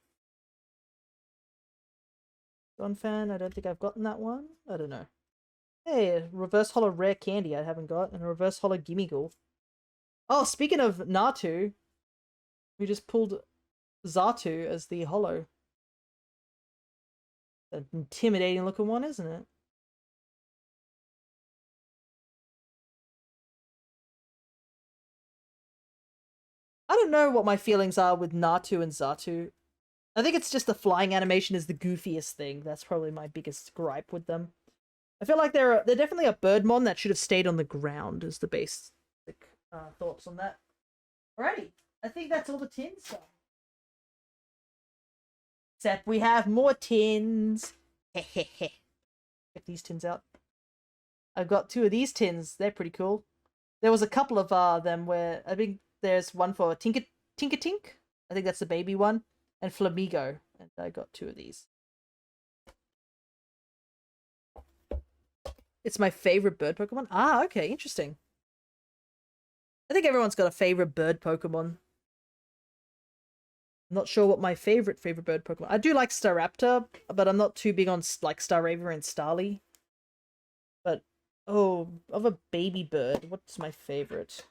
A: Fan, I don't think I've gotten that one. I don't know. Hey, a reverse holo rare candy I haven't got, and a reverse holo Gimmighoul. Oh, speaking of Natu, we just pulled Zatu as the holo. An intimidating looking one, isn't it? I don't know what my feelings are with Natu and Zatu. I think it's just the flying animation is the goofiest thing. That's probably my biggest gripe with them. I feel like they're definitely a Birdmon that should have stayed on the ground. Is the basic thoughts on that. Alrighty, I think that's all the tins. Except we have more tins. Get these tins out. I've got two of these tins. They're pretty cool. There was a couple of them where I think there's one for Tinker Tink. I think that's the baby one, and Flamigo. And I got two of these. It's my favorite bird Pokemon. Ah, okay, interesting. I think everyone's got a favorite bird Pokemon. I'm not sure what my favorite bird Pokemon. I do like Staraptor, but I'm not too big on like Starraver and Starly. But oh, of a baby bird, what's my favorite?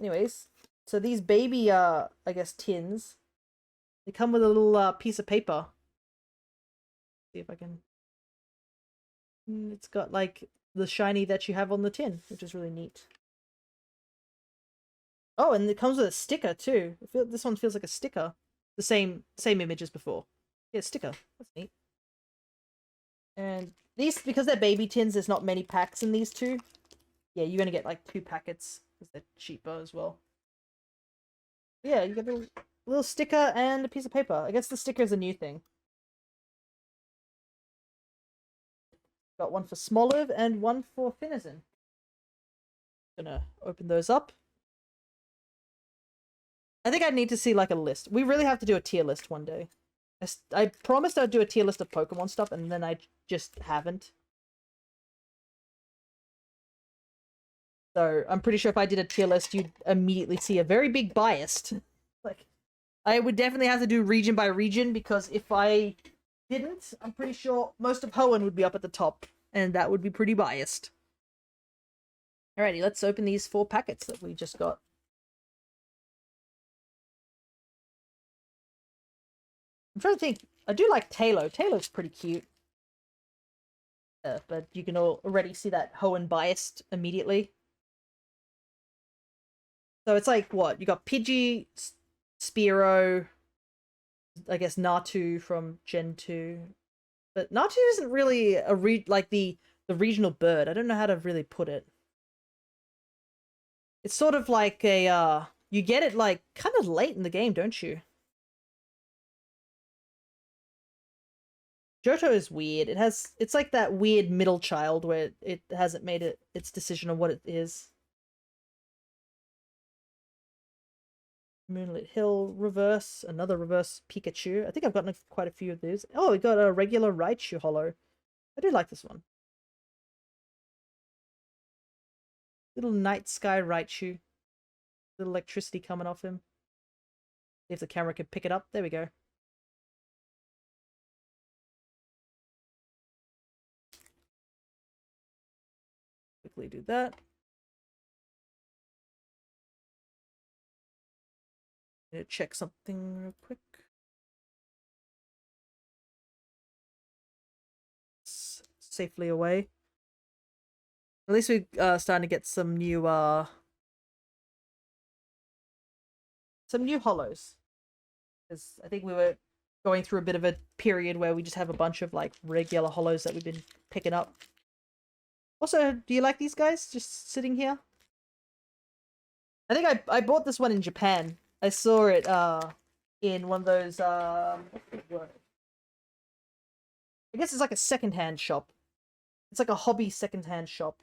A: Anyways, so these baby I guess tins, they come with a little piece of paper. See if I can. It's got like the shiny that you have on the tin, which is really neat. Oh, and it comes with a sticker too. This one feels like a sticker. The same image as before. Yeah, sticker. That's neat. And these, because they're baby tins, there's not many packs in these two. Yeah, you're gonna get like 2 packets because they're cheaper as well. Yeah, you get a little sticker and a piece of paper. I guess the sticker is a new thing. Got one for Smoliv and one for Finizen. Gonna open those up. I think I need to see like a list. We really have to do a tier list one day. I promised I'd do a tier list of Pokemon stuff, and then I just haven't. So I'm pretty sure if I did a tier list, you'd immediately see a very big biased. Like, I would definitely have to do region by region, because if I didn't, I'm pretty sure most of Hoenn would be up at the top, and that would be pretty biased. Alrighty, let's open these 4 packets that we just got. I'm trying to think. I do like Tailo. Tailo's pretty cute. But you can already see that Hoenn biased immediately. So it's like, what? You got Pidgey, Spearow, I guess Natu from Gen 2. But Natu isn't really a like the regional bird. I don't know how to really put it. It's sort of like a you get it like kind of late in the game, don't you? Johto is weird. It's like that weird middle child where it hasn't made its decision on what it is. Moonlit Hill reverse, another reverse Pikachu. I think I've gotten quite a few of these. Oh, we got a regular Raichu holo. I do like this one. Little night sky Raichu. Little electricity coming off him. See if the camera can pick it up. There we go. Quickly do that. Gonna check something real quick. It's safely away. At least we're starting to get some new holos. Because I think we were going through a bit of a period where we just have a bunch of like regular holos that we've been picking up. Also, do you like these guys just sitting here? I think I bought this one in Japan. I saw it in one of those what's the word? I guess it's like a secondhand shop. It's like a hobby secondhand shop.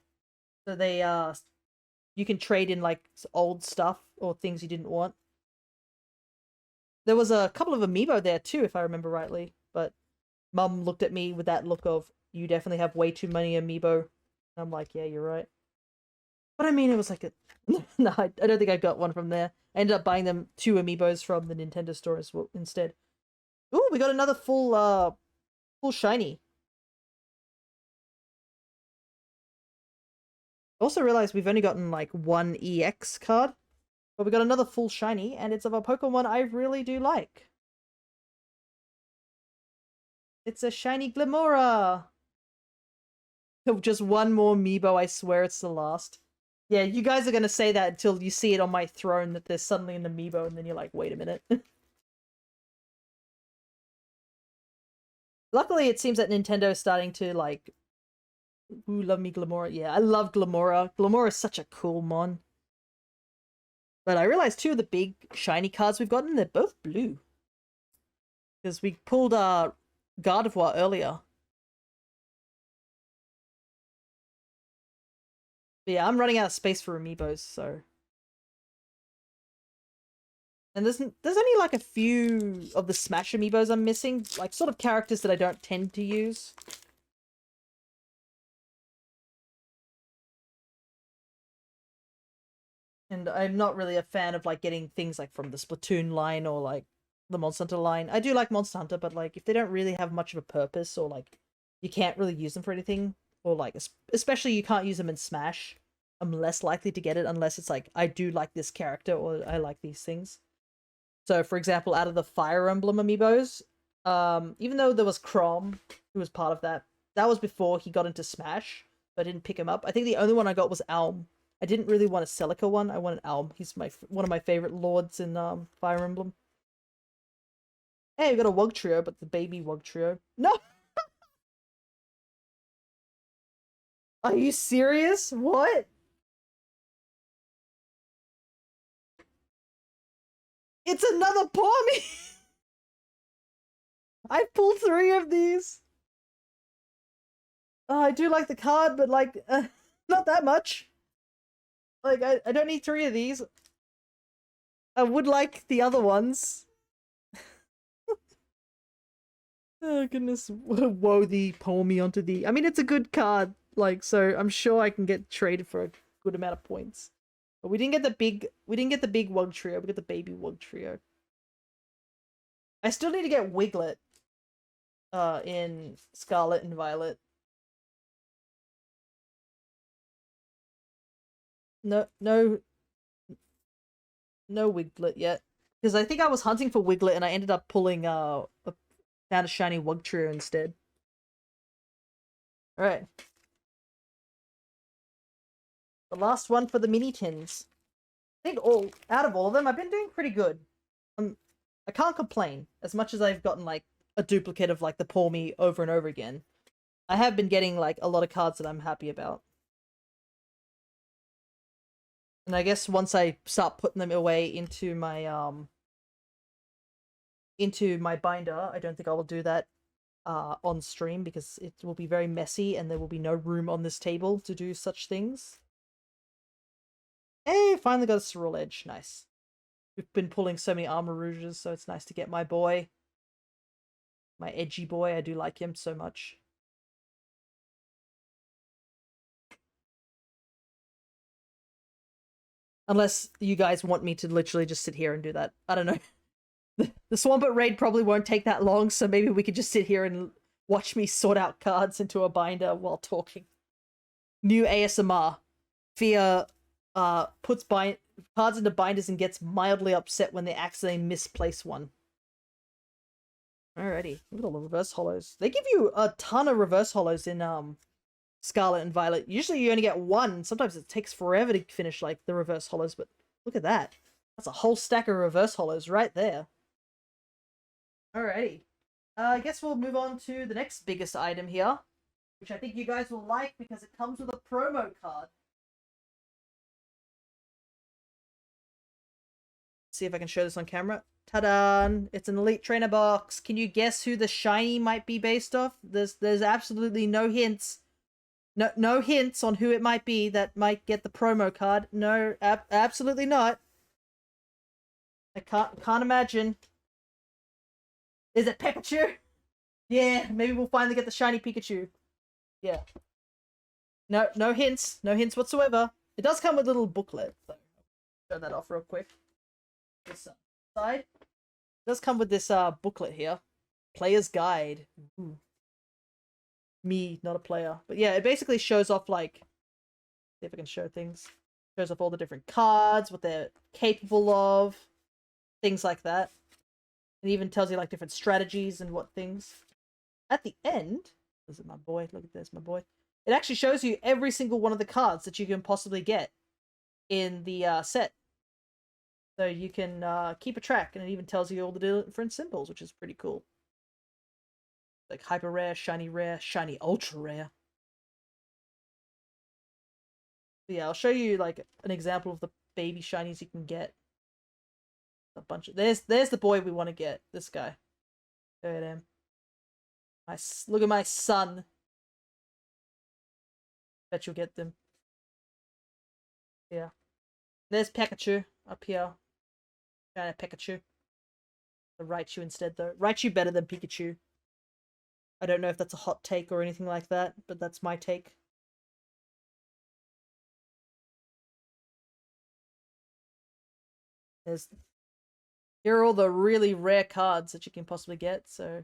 A: So they you can trade in like old stuff or things you didn't want. There was a couple of amiibo there too, if I remember rightly, but Mum looked at me with that look of, you definitely have way too many amiibo. I'm like, yeah, you're right. But I mean, it was like a... no, I don't think I got one from there. I ended up buying them 2 amiibos from the Nintendo store as well, instead. Ooh, we got another full shiny. I also realized we've only gotten like 1 EX card. But we got another full shiny, and it's of a Pokemon I really do like. It's a shiny Glimora! Just one more Meebo, I swear it's the last. Yeah, you guys are gonna say that until you see it on my throne that there's suddenly an Amiibo, and then you're like, wait a minute. Luckily, it seems that Nintendo is starting to, like... Ooh, love me Glimora. Yeah, I love Glimora. Glimora is such a cool mon. But I realized two of the big shiny cards we've gotten, they're both blue. Because we pulled Gardevoir earlier. But yeah, I'm running out of space for Amiibos, so... And there's only like a few of the Smash Amiibos I'm missing. Like, sort of characters that I don't tend to use. And I'm not really a fan of, like, getting things, like, from the Splatoon line or, like, the Monster Hunter line. I do like Monster Hunter, but, like, if they don't really have much of a purpose or, like, you can't really use them for anything, or, like, especially you can't use them in Smash, I'm less likely to get it unless it's, like, I do like this character or I like these things. So, for example, out of the Fire Emblem Amiibos, even though there was Chrom, who was part of that, that was before he got into Smash, but I didn't pick him up. I think the only one I got was Alm. I didn't really want a Celica one. I wanted Alm. He's one of my favorite lords in Fire Emblem. Hey, we got a Wugtrio, but the baby Wugtrio. No! Are you serious? What? It's another Pawmi! I pulled 3 of these! Oh, I do like the card, but, like, not that much. Like, I don't need 3 of these. I would like the other ones. Oh, goodness. Woe the Pawmi onto the... I mean, it's a good card, like, so I'm sure I can get traded for a good amount of points. But we didn't get the big... We didn't get the big Wugtrio. We got the baby Wugtrio. I still need to get Wiglet. In Scarlet and Violet. No Wiglet yet. Because I think I was hunting for Wiglet and I ended up pulling found a shiny Wugtrio instead. Alright. The last one for the mini tins. I think out of all of them, I've been doing pretty good. I can't complain. As much as I've gotten, like, a duplicate of, like, the Pawmi over and over again. I have been getting, like, a lot of cards that I'm happy about. And I guess once I start putting them away into my binder, I don't think I will do that on stream because it will be very messy and there will be no room on this table to do such things. Hey, finally got a Cerulean Edge. Nice. We've been pulling so many Armor Rouges, so it's nice to get my boy. My edgy boy. I do like him so much. Unless you guys want me to literally just sit here and do that. I don't know. The Swampert raid probably won't take that long, so maybe we could just sit here and watch me sort out cards into a binder while talking. New ASMR. Fia puts cards into binders and gets mildly upset when they accidentally misplace one. Alrighty, look at all the reverse hollows. They give you a ton of reverse hollows in Scarlet and Violet. Usually you only get one. Sometimes it takes forever to finish, like, the reverse hollows, but look at that. That's a whole stack of reverse hollows right there. Alrighty. I guess we'll move on to the next biggest item here, which I think you guys will like because it comes with a promo card. See if I can show this on camera. Ta-da! It's an Elite Trainer box. Can you guess who the shiny might be based off? There's absolutely no hints. No hints on who it might be that might get the promo card. No, absolutely not. I can't imagine. Is it Pikachu? Yeah, maybe we'll finally get the shiny Pikachu. Yeah. No hints. No hints whatsoever. It does come with a little booklet, so I'll show that off real quick. This side. It does come with this booklet here. Player's Guide. Ooh. Me, not a player. But yeah, it basically shows off, like, see if I can show things. Shows off all the different cards, what they're capable of, things like that. It even tells you like different strategies and what things. At the end, this is my boy. Look at this, my boy. It actually shows you every single one of the cards that you can possibly get in the set. So you can keep a track, and it even tells you all the different symbols, which is pretty cool. Like hyper rare, shiny ultra rare. But yeah, I'll show you like an example of the baby shinies you can get. A bunch of there's the boy we want to get. This guy. Look at him. Look at my son. Bet you'll get them. Yeah. There's Pikachu up here. China Pikachu. The Raichu instead though. Raichu better than Pikachu. I don't know if that's a hot take or anything like that, but that's my take. Here are all the really rare cards that you can possibly get, so you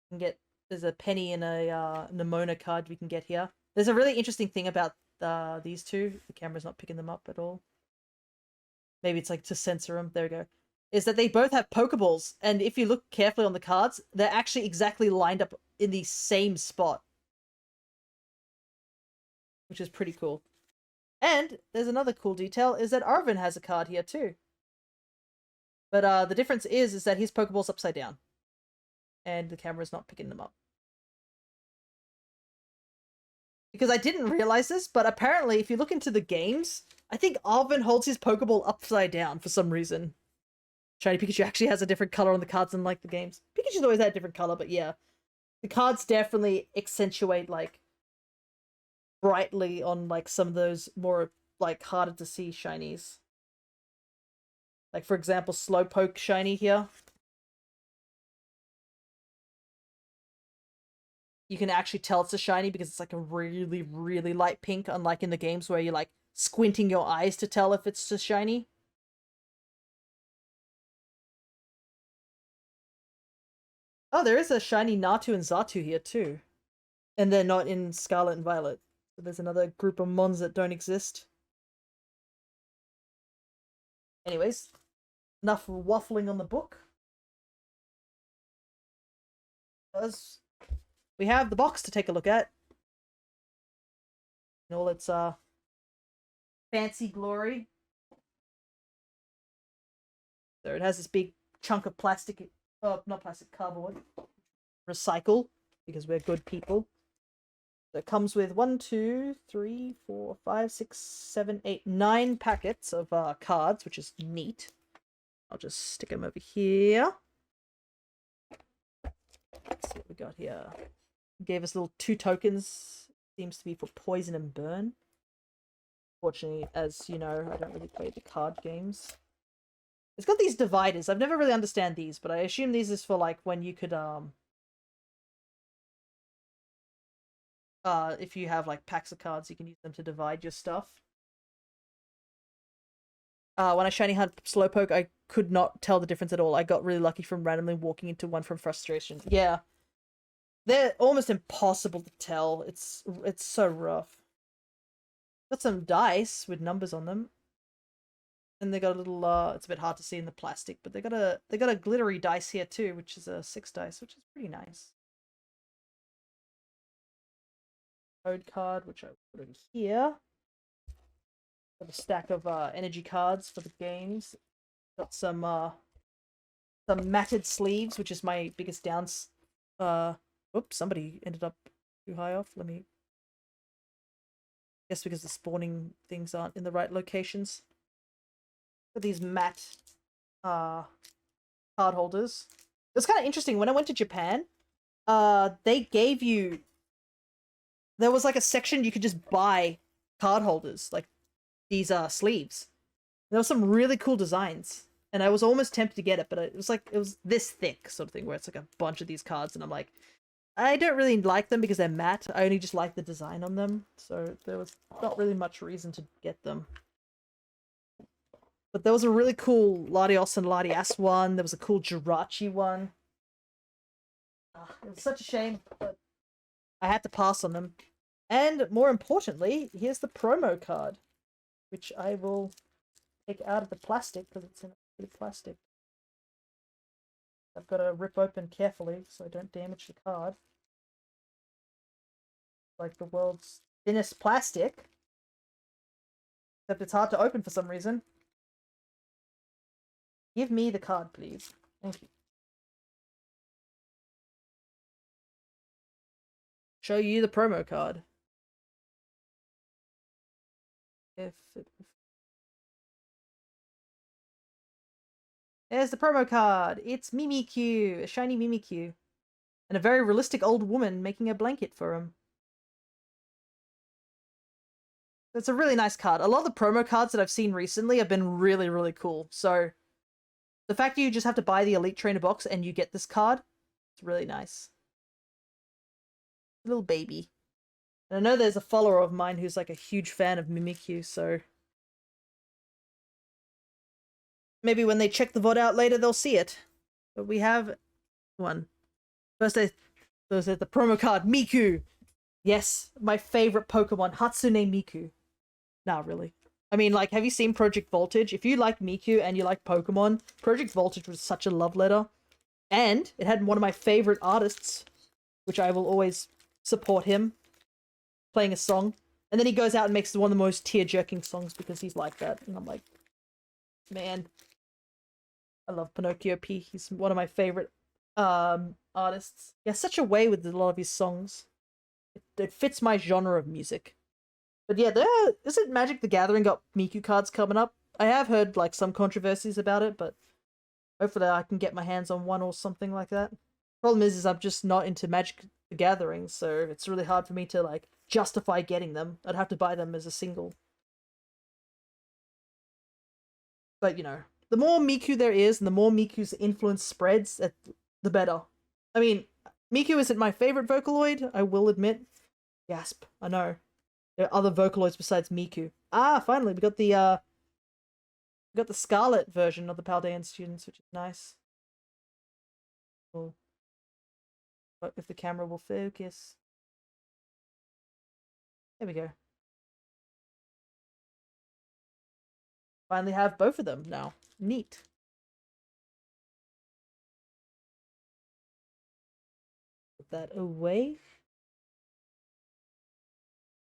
A: can get there's a Penny and a Nimona card we can get here. There's a really interesting thing about these two. The camera's not picking them up at all. Maybe it's like to censor them. There we go. Is that they both have Pokeballs, and if you look carefully on the cards, they're actually exactly lined up in the same spot. Which is pretty cool. And there's another cool detail, is that Arvin has a card here too. But the difference is that his Pokeball's upside down. And the camera's not picking them up. Because I didn't realize this, but apparently if you look into the games, I think Arvin holds his Pokeball upside down for some reason. Shiny Pikachu actually has a different color on the cards than like the games. Pikachu's always had a different color, but yeah. The cards definitely accentuate like brightly on like some of those more like harder to see shinies. Like for example, Slowpoke shiny here. You can actually tell it's a shiny because it's like a really, really light pink, unlike in the games where you're like squinting your eyes to tell if it's a shiny. Oh, there is a shiny Natu and Xatu here too. And they're not in Scarlet and Violet. So there's another group of mons that don't exist. Anyways, enough waffling on the book. As we have the box to take a look at. In all its fancy glory. So it has this big chunk of plastic, not plastic, cardboard. Recycle, because we're good people. So it comes with 1, 2, 3, 4, 5, 6, 7, 8, 9 packets of cards, which is neat. I'll just stick them over here. Let's see what we got here. Gave us little 2 tokens. Seems to be for poison and burn. Fortunately, as you know, I don't really play the card games. It's got these dividers. I've never really understand these, but I assume these is for like when you could if you have like packs of cards, you can use them to divide your stuff. When I shiny hunt Slowpoke, I could not tell the difference at all. I got really lucky from randomly walking into one from frustration. Yeah. They're almost impossible to tell. It's so rough. Got some dice with numbers on them. And they got a little it's a bit hard to see in the plastic, but they got a glittery dice here too, which is a 6 dice, which is pretty nice. Code card, which I put in here. Got a stack of energy cards for the games. Got some matted sleeves, which is my biggest downs. Whoops, somebody ended up too high off. Let me guess because the spawning things aren't in the right locations. Got these matte card holders. It's kind of interesting. When I went to Japan, they gave you there was like a section you could just buy card holders, like these sleeves. There were some really cool designs, and I was almost tempted to get it, but it was this thick sort of thing where it's like a bunch of these cards, and I'm like, I don't really like them because they're matte. I only just like the design on them, so there was not really much reason to get them. But there was a really cool Latios and Latias one. There was a cool Jirachi one. It was such a shame, but I had to pass on them. And more importantly, here's the promo card, which I will take out of the plastic because it's in a plastic. I've got to rip open carefully so I don't damage the card. Like the world's thinnest plastic. Except it's hard to open for some reason. Give me the card, please. Thank you. Show you the promo card. There's the promo card. It's Mimikyu, a shiny Mimikyu. And a very realistic old woman making a blanket for him. It's a really nice card. A lot of the promo cards that I've seen recently have been really, really cool. So the fact that you just have to buy the Elite Trainer box and you get this card, it's really nice. Little baby. And I know there's a follower of mine who's like a huge fan of Mimikyu, so maybe when they check the VOD out later, they'll see it. But we have one. First, there's the promo card, Miku. Yes, my favorite Pokemon, Hatsune Miku. Not really. I mean, like, have you seen Project Voltage? If you like Miku and you like Pokemon, Project Voltage was such a love letter. And it had one of my favorite artists, which I will always support him, playing a song. And then he goes out and makes one of the most tear-jerking songs because he's like that. And I'm like, man, I love Pinocchio P. He's one of my favorite artists. He has such a way with a lot of his songs. It fits my genre of music. But yeah, isn't Magic the Gathering got Miku cards coming up? I have heard like some controversies about it, but hopefully I can get my hands on one or something like that. Problem is I'm just not into Magic the Gathering, so it's really hard for me to like justify getting them. I'd have to buy them as a single. But you know, the more Miku there is, and the more Miku's influence spreads, the better. I mean, Miku isn't my favorite Vocaloid, I will admit. Gasp, I know. There are other Vocaloids besides Miku. Ah, finally, we got the Scarlet version of the Paldean students, which is nice. Cool. But if the camera will focus. There we go. Finally have both of them now. Neat. Put that away.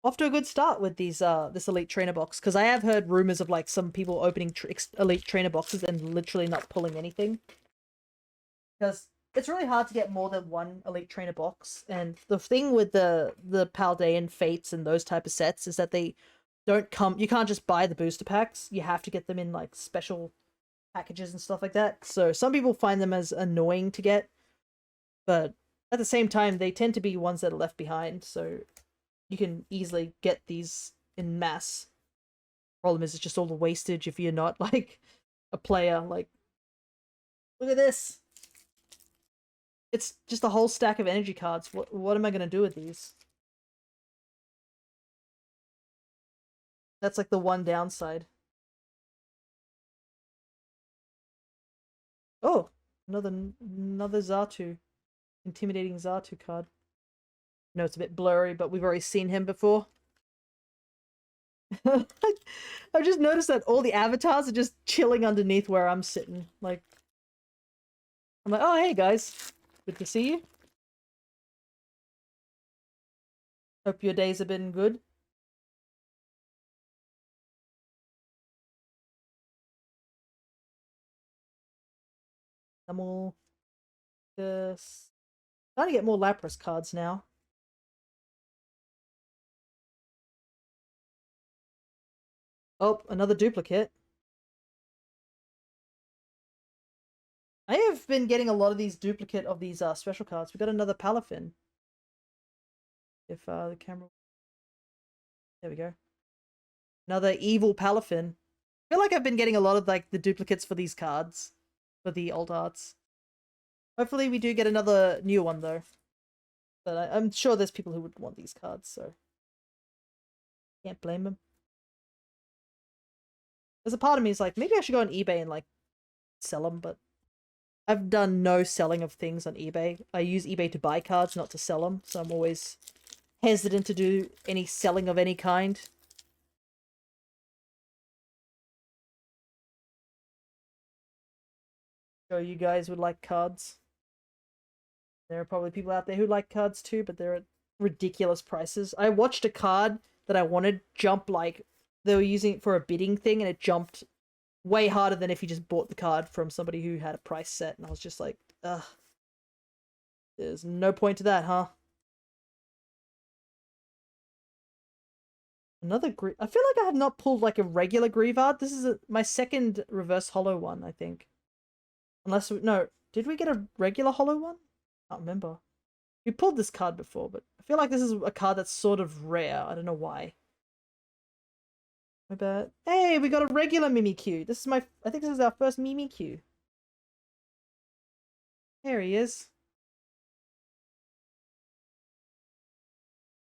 A: Off to a good start with these this Elite Trainer box, because I have heard rumors of like some people opening Elite Trainer boxes and literally not pulling anything. Because it's really hard to get more than one Elite Trainer box, and the thing with the Paldean Fates and those type of sets is that they don't come. You can't just buy the booster packs. You have to get them in like special packages and stuff like that. So some people find them as annoying to get, but at the same time, they tend to be ones that are left behind. So you can easily get these in mass. Problem is, it's just all the wastage if you're not like a player. Like, look at this. It's just a whole stack of energy cards. What am I gonna do with these? That's like the one downside. Oh, another Xatu. Intimidating Xatu card. No, it's a bit blurry, but we've already seen him before. I've just noticed that all the avatars are just chilling underneath where I'm sitting. Like, I'm like, oh, hey guys. Good to see you. Hope your days have been good. I'm all this. Trying to get more Lapras cards now. Oh, another duplicate. I have been getting a lot of these duplicate of these special cards. We got another Palafin. If the camera... There we go. Another evil Palafin. I feel like I've been getting a lot of like the duplicates for these cards. For the old arts. Hopefully we do get another new one though. But I'm sure there's people who would want these cards, so... Can't blame them. There's a part of me is like, maybe I should go on eBay and like sell them, but I've done no selling of things on eBay. I use eBay to buy cards, not to sell them, so I'm always hesitant to do any selling of any kind. So you guys would like cards. There are probably people out there who like cards too, but they're at ridiculous prices. I watched a card that I wanted jump, like, they were using it for a bidding thing, and it jumped way harder than if you just bought the card from somebody who had a price set, and I was just like, ugh. There's no point to that, huh? Another I feel like I have not pulled like a regular Grievard. This is my second reverse holo one, I think. Unless no, did we get a regular holo one? I can't remember. We pulled this card before, but I feel like this is a card that's sort of rare. I don't know why. My bad. Hey, we got a regular Mimikyu. This is I think this is our first Mimikyu. There he is.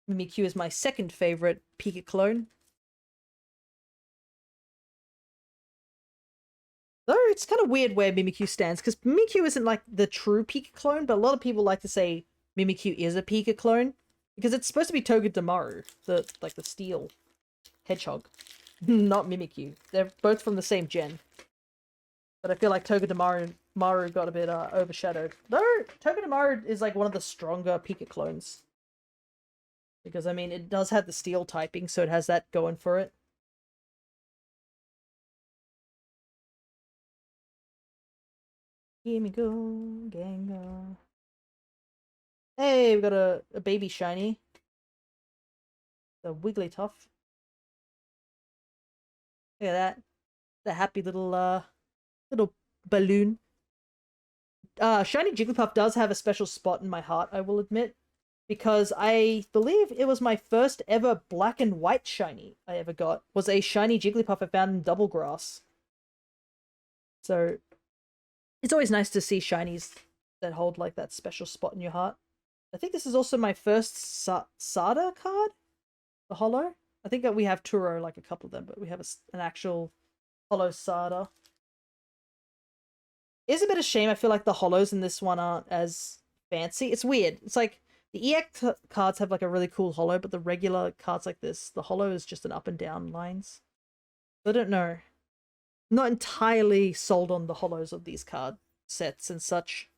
A: Mimikyu is my second favorite Pika clone. Though it's kind of weird where Mimikyu stands, because Mimikyu isn't like the true Pika clone, but a lot of people like to say Mimikyu is a Pika clone, because it's supposed to be Togedemaru, the steel hedgehog, not Mimikyu. They're both from the same gen. But I feel like Togedemaru got a bit overshadowed. Though Togedemaru is like one of the stronger Pika clones. Because, I mean, it does have the steel typing, so it has that going for it. Here we go, Gengar. Hey, we got a baby shiny. The Wigglytuff. Look at that. The happy little balloon. Shiny Jigglypuff does have a special spot in my heart, I will admit. Because I believe it was my first ever black and white shiny I ever got. Was a shiny Jigglypuff I found in Double Grass. So it's always nice to see shinies that hold like that special spot in your heart. I think this is also my first Sada card, the holo. I think that we have Turo, like a couple of them, but we have an actual holo Sada. It's a bit of shame. I feel like the holos in this one aren't as fancy. It's weird. It's like the EX cards have like a really cool holo, but the regular cards like this, the holo is just an up and down lines. I don't know. I'm not entirely sold on the holos of these card sets and such.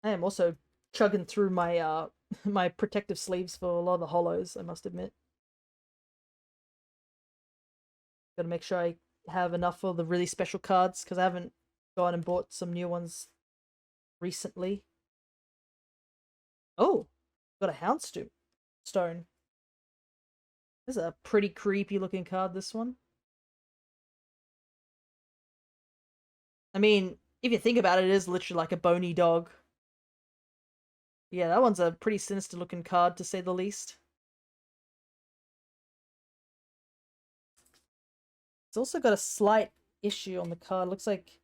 A: I am also chugging through my my protective sleeves for a lot of the holos, I must admit. Gotta make sure I have enough for the really special cards, because I haven't gone and bought some new ones recently. Oh, got a Houndstone. This is a pretty creepy looking card, this one. I mean, if you think about it, it is literally like a bony dog. Yeah, that one's a pretty sinister looking card, to say the least. It's also got a slight issue on the card. Looks like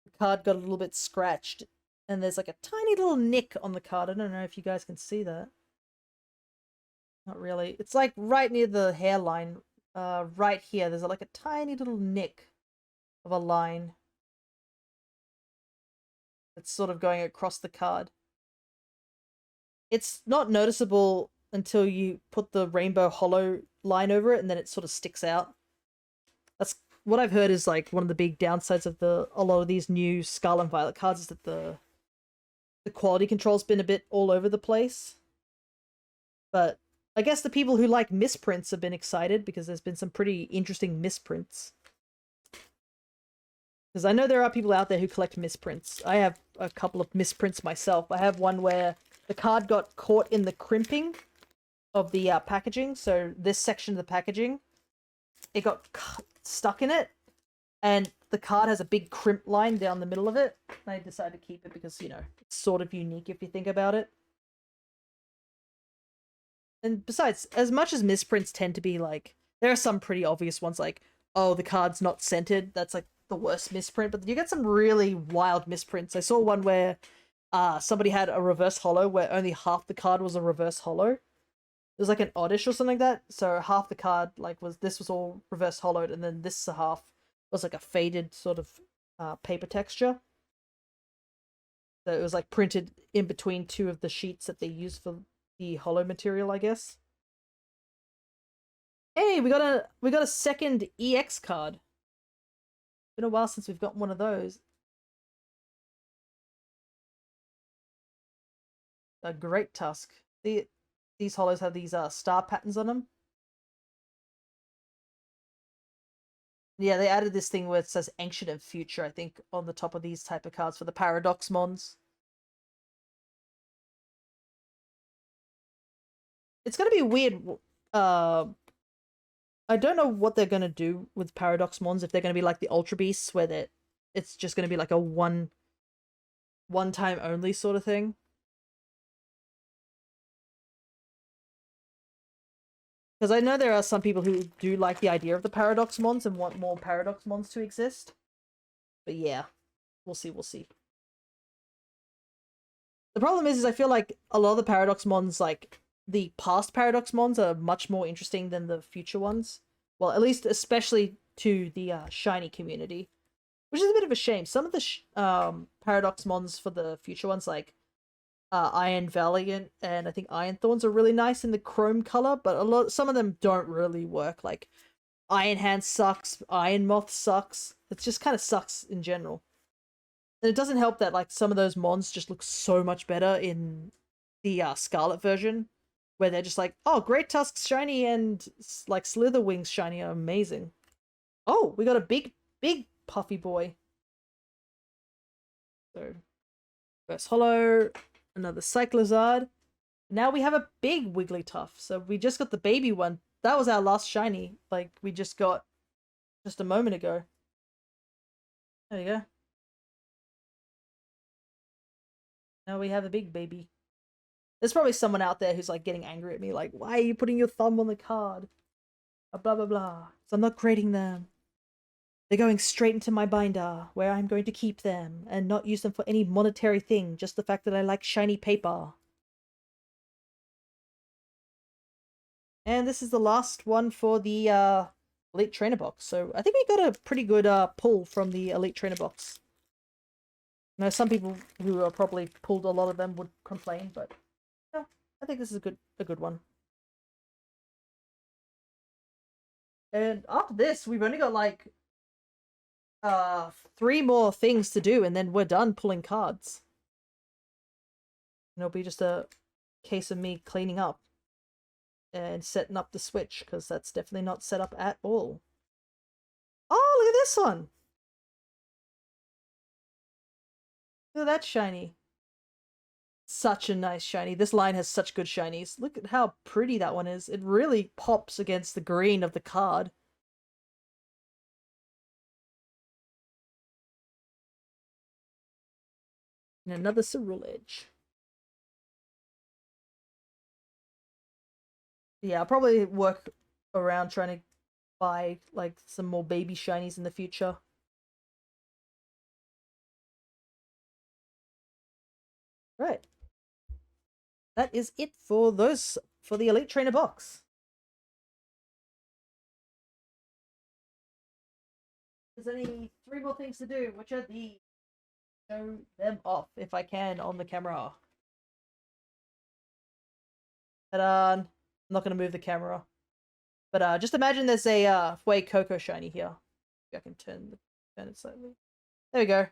A: the card got a little bit scratched. And there's like a tiny little nick on the card. I don't know if you guys can see that. Not really. It's like right near the hairline. Right here. There's like a tiny little nick of a line. It's sort of going across the card. It's not noticeable until you put the rainbow holo line over it, and then it sort of sticks out. That's what I've heard is like one of the big downsides of a lot of these new Scarlet and Violet cards is that the quality control's been a bit all over the place. But I guess the people who like misprints have been excited, because there's been some pretty interesting misprints. Because I know there are people out there who collect misprints. I have a couple of misprints myself. I have one where the card got caught in the crimping of the packaging. So this section of the packaging, it got stuck in it. And the card has a big crimp line down the middle of it. I decided to keep it because, you know, it's sort of unique if you think about it. And besides, as much as misprints tend to be like, there are some pretty obvious ones like, oh, the card's not centered. That's like the worst misprint. But you get some really wild misprints. I saw one where somebody had a reverse holo where only half the card was a reverse holo. was like an oddish or something like that. So half the card like was all reverse hollowed, and then this half was like a faded sort of paper texture. So it was like printed in between two of the sheets that they use for the hollow material, I guess. Hey, we got a second EX card. Been a while since we've got one of those. A Great Tusk. These hollows have these star patterns on them. Yeah, they added this thing where it says ancient and future, I think, on the top of these type of cards for the paradox mons. It's gonna be weird. Uh, I don't know what they're gonna do with paradox mons, if they're gonna be like the ultra beasts, where it's just gonna be like a one time only sort of thing. Because I know there are some people who do like the idea of the paradox mons and want more paradox mons to exist. But yeah, we'll see, we'll see. The problem is I feel like a lot of the paradox mons, like the past paradox mons, are much more interesting than the future ones. Well, at least especially to the shiny community, which is a bit of a shame. Some of the paradox mons for the future ones, like Iron Valiant and I think Iron Thorns, are really nice in the chrome color, but some of them don't really work. Like Iron Hand sucks, Iron Moth sucks. It just kind of sucks in general. And it doesn't help that like some of those mons just look so much better in the Scarlet version, where they're just like, oh, Great Tusk's shiny and like Slither Wings shiny are amazing. Oh, we got a big puffy boy. So first hollow, another Cyclozard. Now we have a big Wigglytuff. So we just got the baby one. That was our last shiny. Like we just got just a moment ago. There you go. Now we have a big baby. There's probably someone out there who's like getting angry at me, like, why are you putting your thumb on the card? Blah blah blah. So I'm not grading them. They're going straight into my binder, where I'm going to keep them and not use them for any monetary thing, just the fact that I like shiny paper. And this is the last one for the Elite Trainer box. So I think we got a pretty good pull from the Elite Trainer box. Now, some people who are probably pulled a lot of them would complain, but yeah, I think this is a good one. And after this, we've only got like 3 more things to do, and then we're done pulling cards. And it'll be just a case of me cleaning up and setting up the Switch, because that's definitely not set up at all. Oh, look at this one! Look at that shiny. Such a nice shiny. This line has such good shinies. Look at how pretty that one is. It really pops against the green of the card. And another Ceruledge. Yeah, I'll probably work around trying to buy like some more baby shinies in the future. Right. That is it for the Elite Trainer box. There's only 3 more things to do, which are the show them off if I can on the camera. Ta-da! I'm not gonna move the camera. But just imagine there's a Way Coco shiny here. Maybe I can turn it slightly. There we go.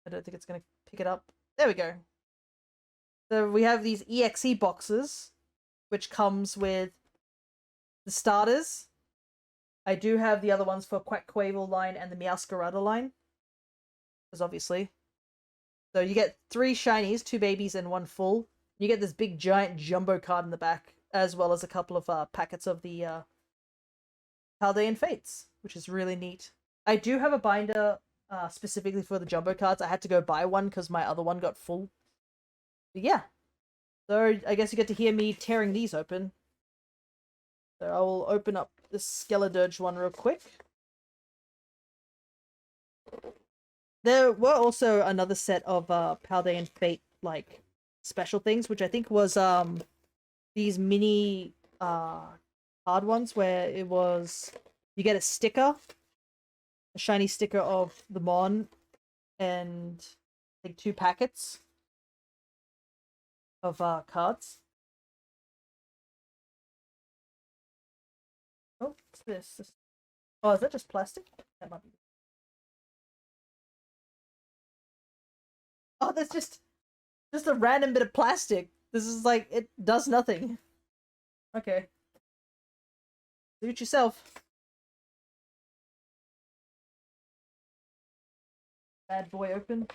A: I don't think it's gonna pick it up. There we go. So we have these EXE boxes, which comes with the starters. I do have the other ones for Quackquavel line and the Meowscarada line. Because obviously. So you get 3 shinies, 2 babies, and 1 full. You get this big giant jumbo card in the back, as well as a couple of packets of the Paldean Fates, which is really neat. I do have a binder specifically for the jumbo cards. I had to go buy one because my other one got full. But yeah. So I guess you get to hear me tearing these open. So I will open up this Skeledirge one real quick. There were also another set of Paldean Fate, like, special things, which I think was these mini card ones where it was you get a sticker, a shiny sticker of the Mon, and I think 2 packets of cards. Oh, what's this? Oh, is that just plastic? That might be. Oh, that's just a random bit of plastic. This is like it does nothing. Okay. Do it yourself. Bad boy open.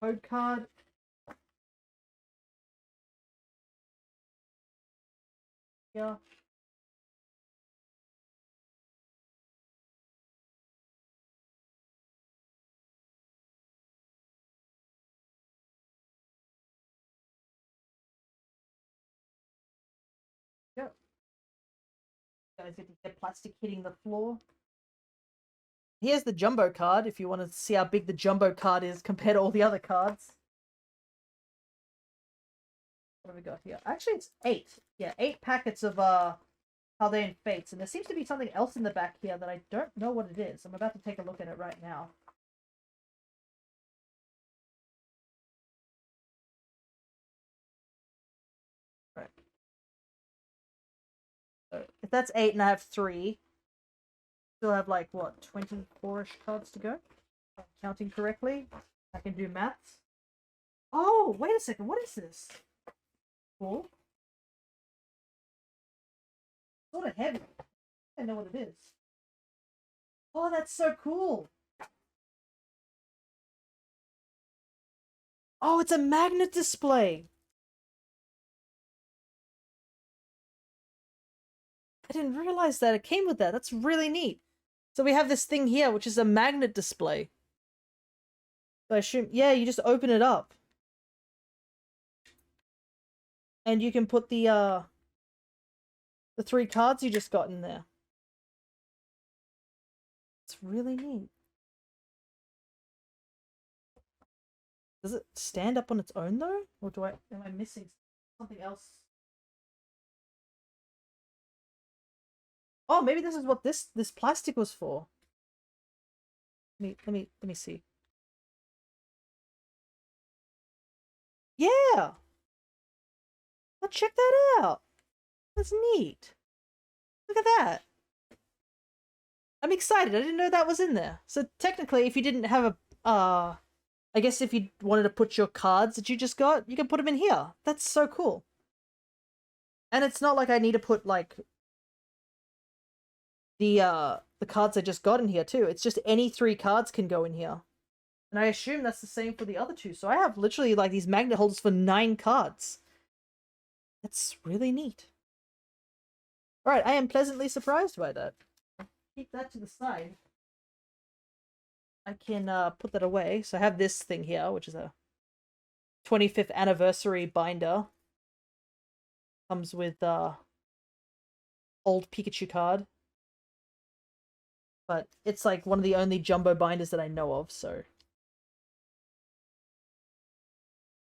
A: Code card. Yeah. Yeah. You guys get to get plastic hitting the floor. Here's the jumbo card if you want to see how big the jumbo card is compared to all the other cards. What have we got here? Actually, it's 8. Yeah, 8 packets of Paldean Fates, and there seems to be something else in the back here that I don't know what it is. I'm about to take a look at it right now. Right. So if that's 8 and I have 3, still have like what 24ish cards to go. If I'm counting correctly. I can do maths. Oh, wait a second. What is this? Cool. Sort of heavy. I know what it is. Oh, that's so cool. Oh, it's a magnet display. I didn't realize that it came with that. That's really neat. So we have this thing here, which is a magnet display. So I assume, yeah, you just open it up. And you can put the 3 cards you just got in there. It's really neat. Does it stand up on its own though? Or am I missing something else? Oh, maybe this is what this plastic was for. Let me see. Yeah. Well, check that out. That's neat. Look at that. I'm excited. I didn't know that was in there. So technically, if you didn't have a I guess if you wanted to put your cards that you just got, you can put them in here. That's so cool. And it's not like I need to put like the cards I just got in here too. It's just any 3 cards can go in here. And I assume that's the same for the other 2. So I have literally like these magnet holders for 9 cards. That's really neat. Alright, I am pleasantly surprised by that. Keep that to the side. I can put that away. So I have this thing here, which is a 25th anniversary binder. Comes with old Pikachu card. But it's like one of the only jumbo binders that I know of, so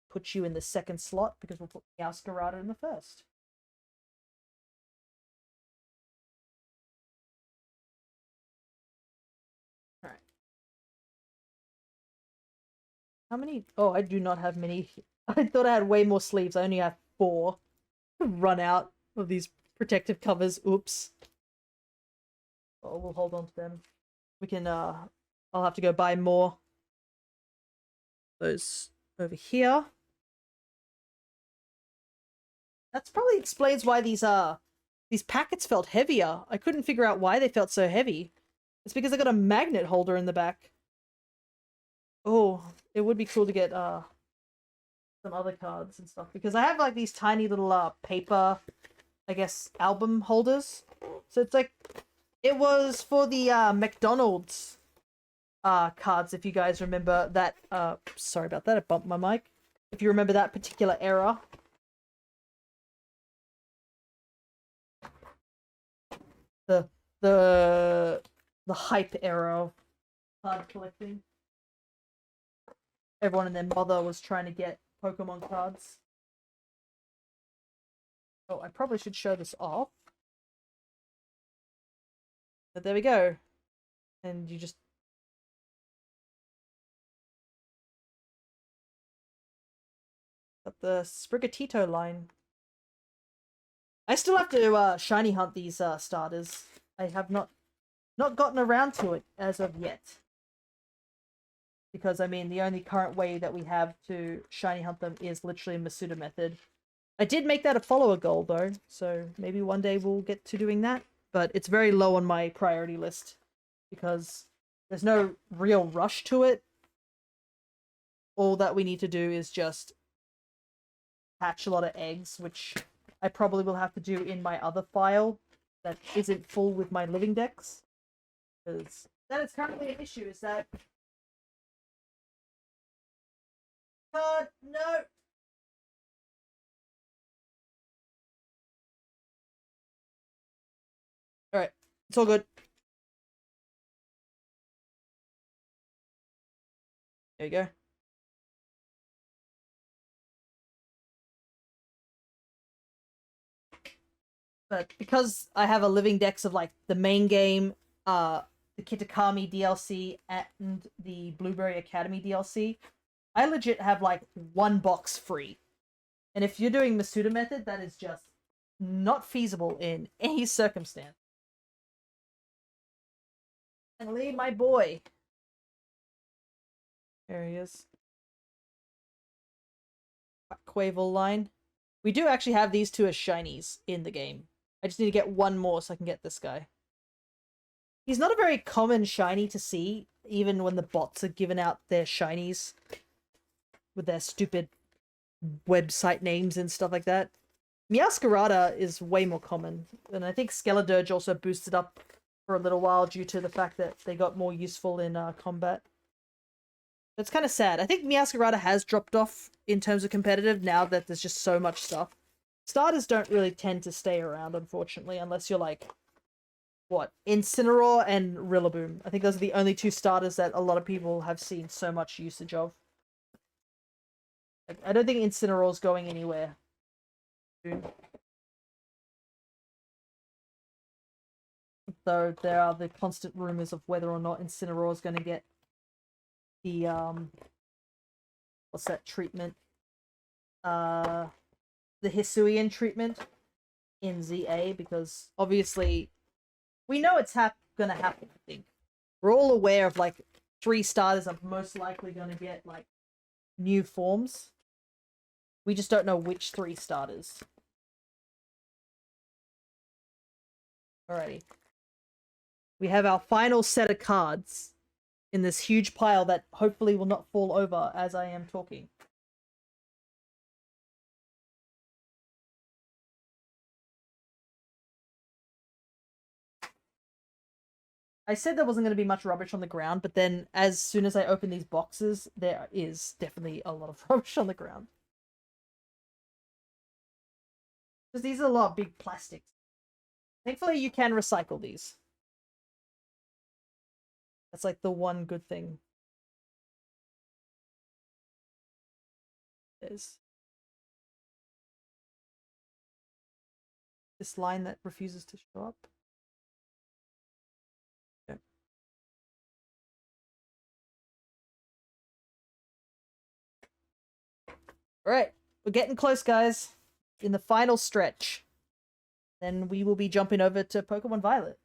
A: put you in the 2nd slot because we'll put Meowscarada in the 1st. Alright. How many? Oh, I do not have many. I thought I had way more sleeves. I only have 4. Run out of these protective covers. Oops. Oh, we'll hold on to them. We can, I'll have to go buy more. Those over here. That's probably explains why these packets felt heavier. I couldn't figure out why they felt so heavy. It's because I got a magnet holder in the back. Oh, it would be cool to get some other cards and stuff because I have like these tiny little paper, I guess, album holders. So it's like it was for the McDonald's cards, if you guys remember that. Sorry about that, I bumped my mic. If you remember that particular era. The the hype era of card collecting. everyone and their mother was trying to get Pokemon cards. Oh, I probably should show this off. But there we go. And you just... got the Sprigatito line. I still have to shiny hunt these starters. I have not gotten around to it as of yet. Because, I mean, the only current way that we have to shiny hunt them is literally a Masuda method. I did make that a follower goal, though, so maybe one day we'll get to doing that. But it's very low on my priority list, because there's no real rush to it. All that we need to do is just hatch a lot of eggs, which I probably will have to do in my other file that isn't full with my living decks. Because that is currently an issue, is that... no! Alright, it's all good. There you go. But because I have a living decks of like the main game, the Kitakami DLC, and the Blueberry Academy DLC, I legit have like one box free. And if you're doing Masuda method, that is just not feasible in any circumstance. And leave my boy. There he is. Quavel line. We do actually have these two as shinies in the game. I just need to get one more so I can get this guy. He's not a very common shiny to see, even when the bots are giving out their shinies with their stupid website names and stuff like that. Meowscarada is way more common, and I think Skeledirge also boosted up for a little while due to the fact that they got more useful in combat. It's kind of sad. I think Meowscarada has dropped off in terms of competitive now that there's just so much stuff. Starters don't really tend to stay around, unfortunately, unless you're like, what, Incineroar and Rillaboom. I think those are the only two starters that a lot of people have seen so much usage of. Like, I don't think Incineroar's going anywhere soon. Though there are the constant rumors of whether or not Incineroar's going to get the, what's that treatment? The Hisuian treatment in ZA, because obviously we know it's gonna happen, I think. We're all aware of, like, 3 starters are most likely gonna get, like, new forms. We just don't know which 3 starters. Alrighty. We have our final set of cards in this huge pile that hopefully will not fall over as I am talking. I said there wasn't going to be much rubbish on the ground, but then as soon as I open these boxes, there is definitely a lot of rubbish on the ground. Because these are a lot of big plastics. Thankfully, you can recycle these. That's like the one good thing. There's this line that refuses to show up. Okay. Alright, we're getting close, guys. In the final stretch. Then we will be jumping over to Pokemon Violet.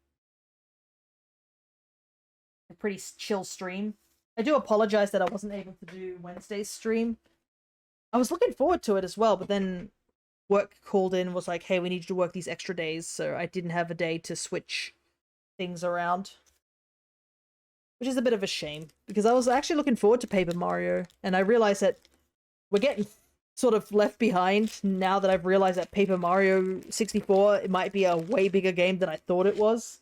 A: A pretty chill stream. I do apologize that I wasn't able to do Wednesday's stream. I was looking forward to it as well, but then work called in and was like, hey, we need you to work these extra days, so I didn't have a day to switch things around. Which is a bit of a shame, because I was actually looking forward to Paper Mario, and I realized that we're getting sort of left behind now that I've realized that Paper Mario 64, it might be a way bigger game than I thought it was.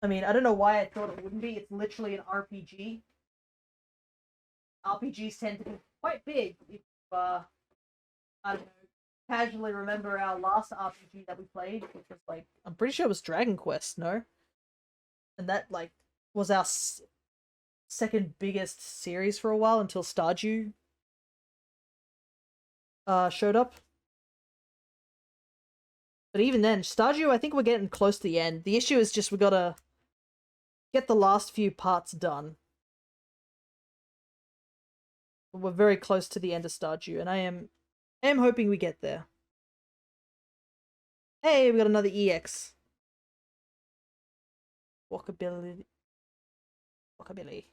A: I mean, I don't know why I thought it wouldn't be. It's literally an RPG. RPGs tend to be quite big. If, I don't know, casually remember our last RPG that we played, which was like, I'm pretty sure it was Dragon Quest, no? And that, like, was our second biggest series for a while until Stardew showed up. But even then, Stardew, I think we're getting close to the end. The issue is just we gotta get the last few parts done. We're very close to the end of Stardew, and I am hoping we get there. Hey, we got another EX. Walkabilly. Walkabilly.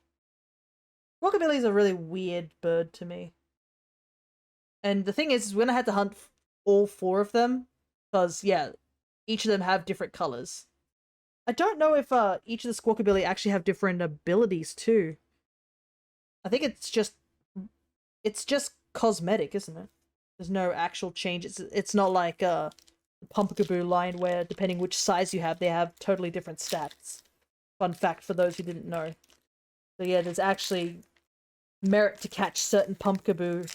A: Walkabilly is a really weird bird to me. And the thing is when I had to hunt all 4 of them, because, yeah, each of them have different colors. I don't know if each of the Squawkabilly actually have different abilities, too. I think it's just cosmetic, isn't it? There's no actual change. It's not like the Pumpkaboo line where, depending which size you have, they have totally different stats. Fun fact for those who didn't know. So yeah, there's actually merit to catch certain Pumpkaboo